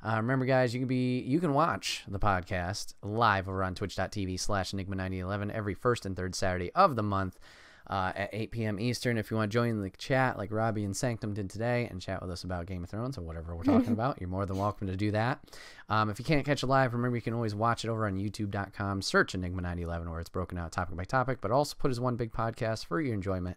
Remember, guys, you can watch the podcast live over on twitch.tv/Enigma9011 every first and third Saturday of the month at 8 p.m. Eastern. If you want to join the chat like Robbie and Sanctum did today and chat with us about Game of Thrones or whatever we're talking about, you're more than welcome to do that. If you can't catch it live, remember you can always watch it over on youtube.com. Search Enigma9011 where it's broken out topic by topic, but also put as one big podcast for your enjoyment.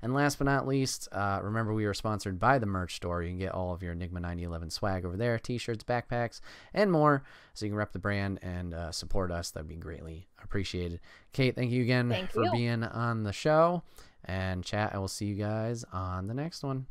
And last but not least, remember we are sponsored by the merch store. You can get all of your Enigma 9011 swag over there, t-shirts, backpacks, and more, so you can rep the brand and support us. That'd be greatly appreciated. Kate, thank you again for being on the show. And chat, I will see you guys on the next one.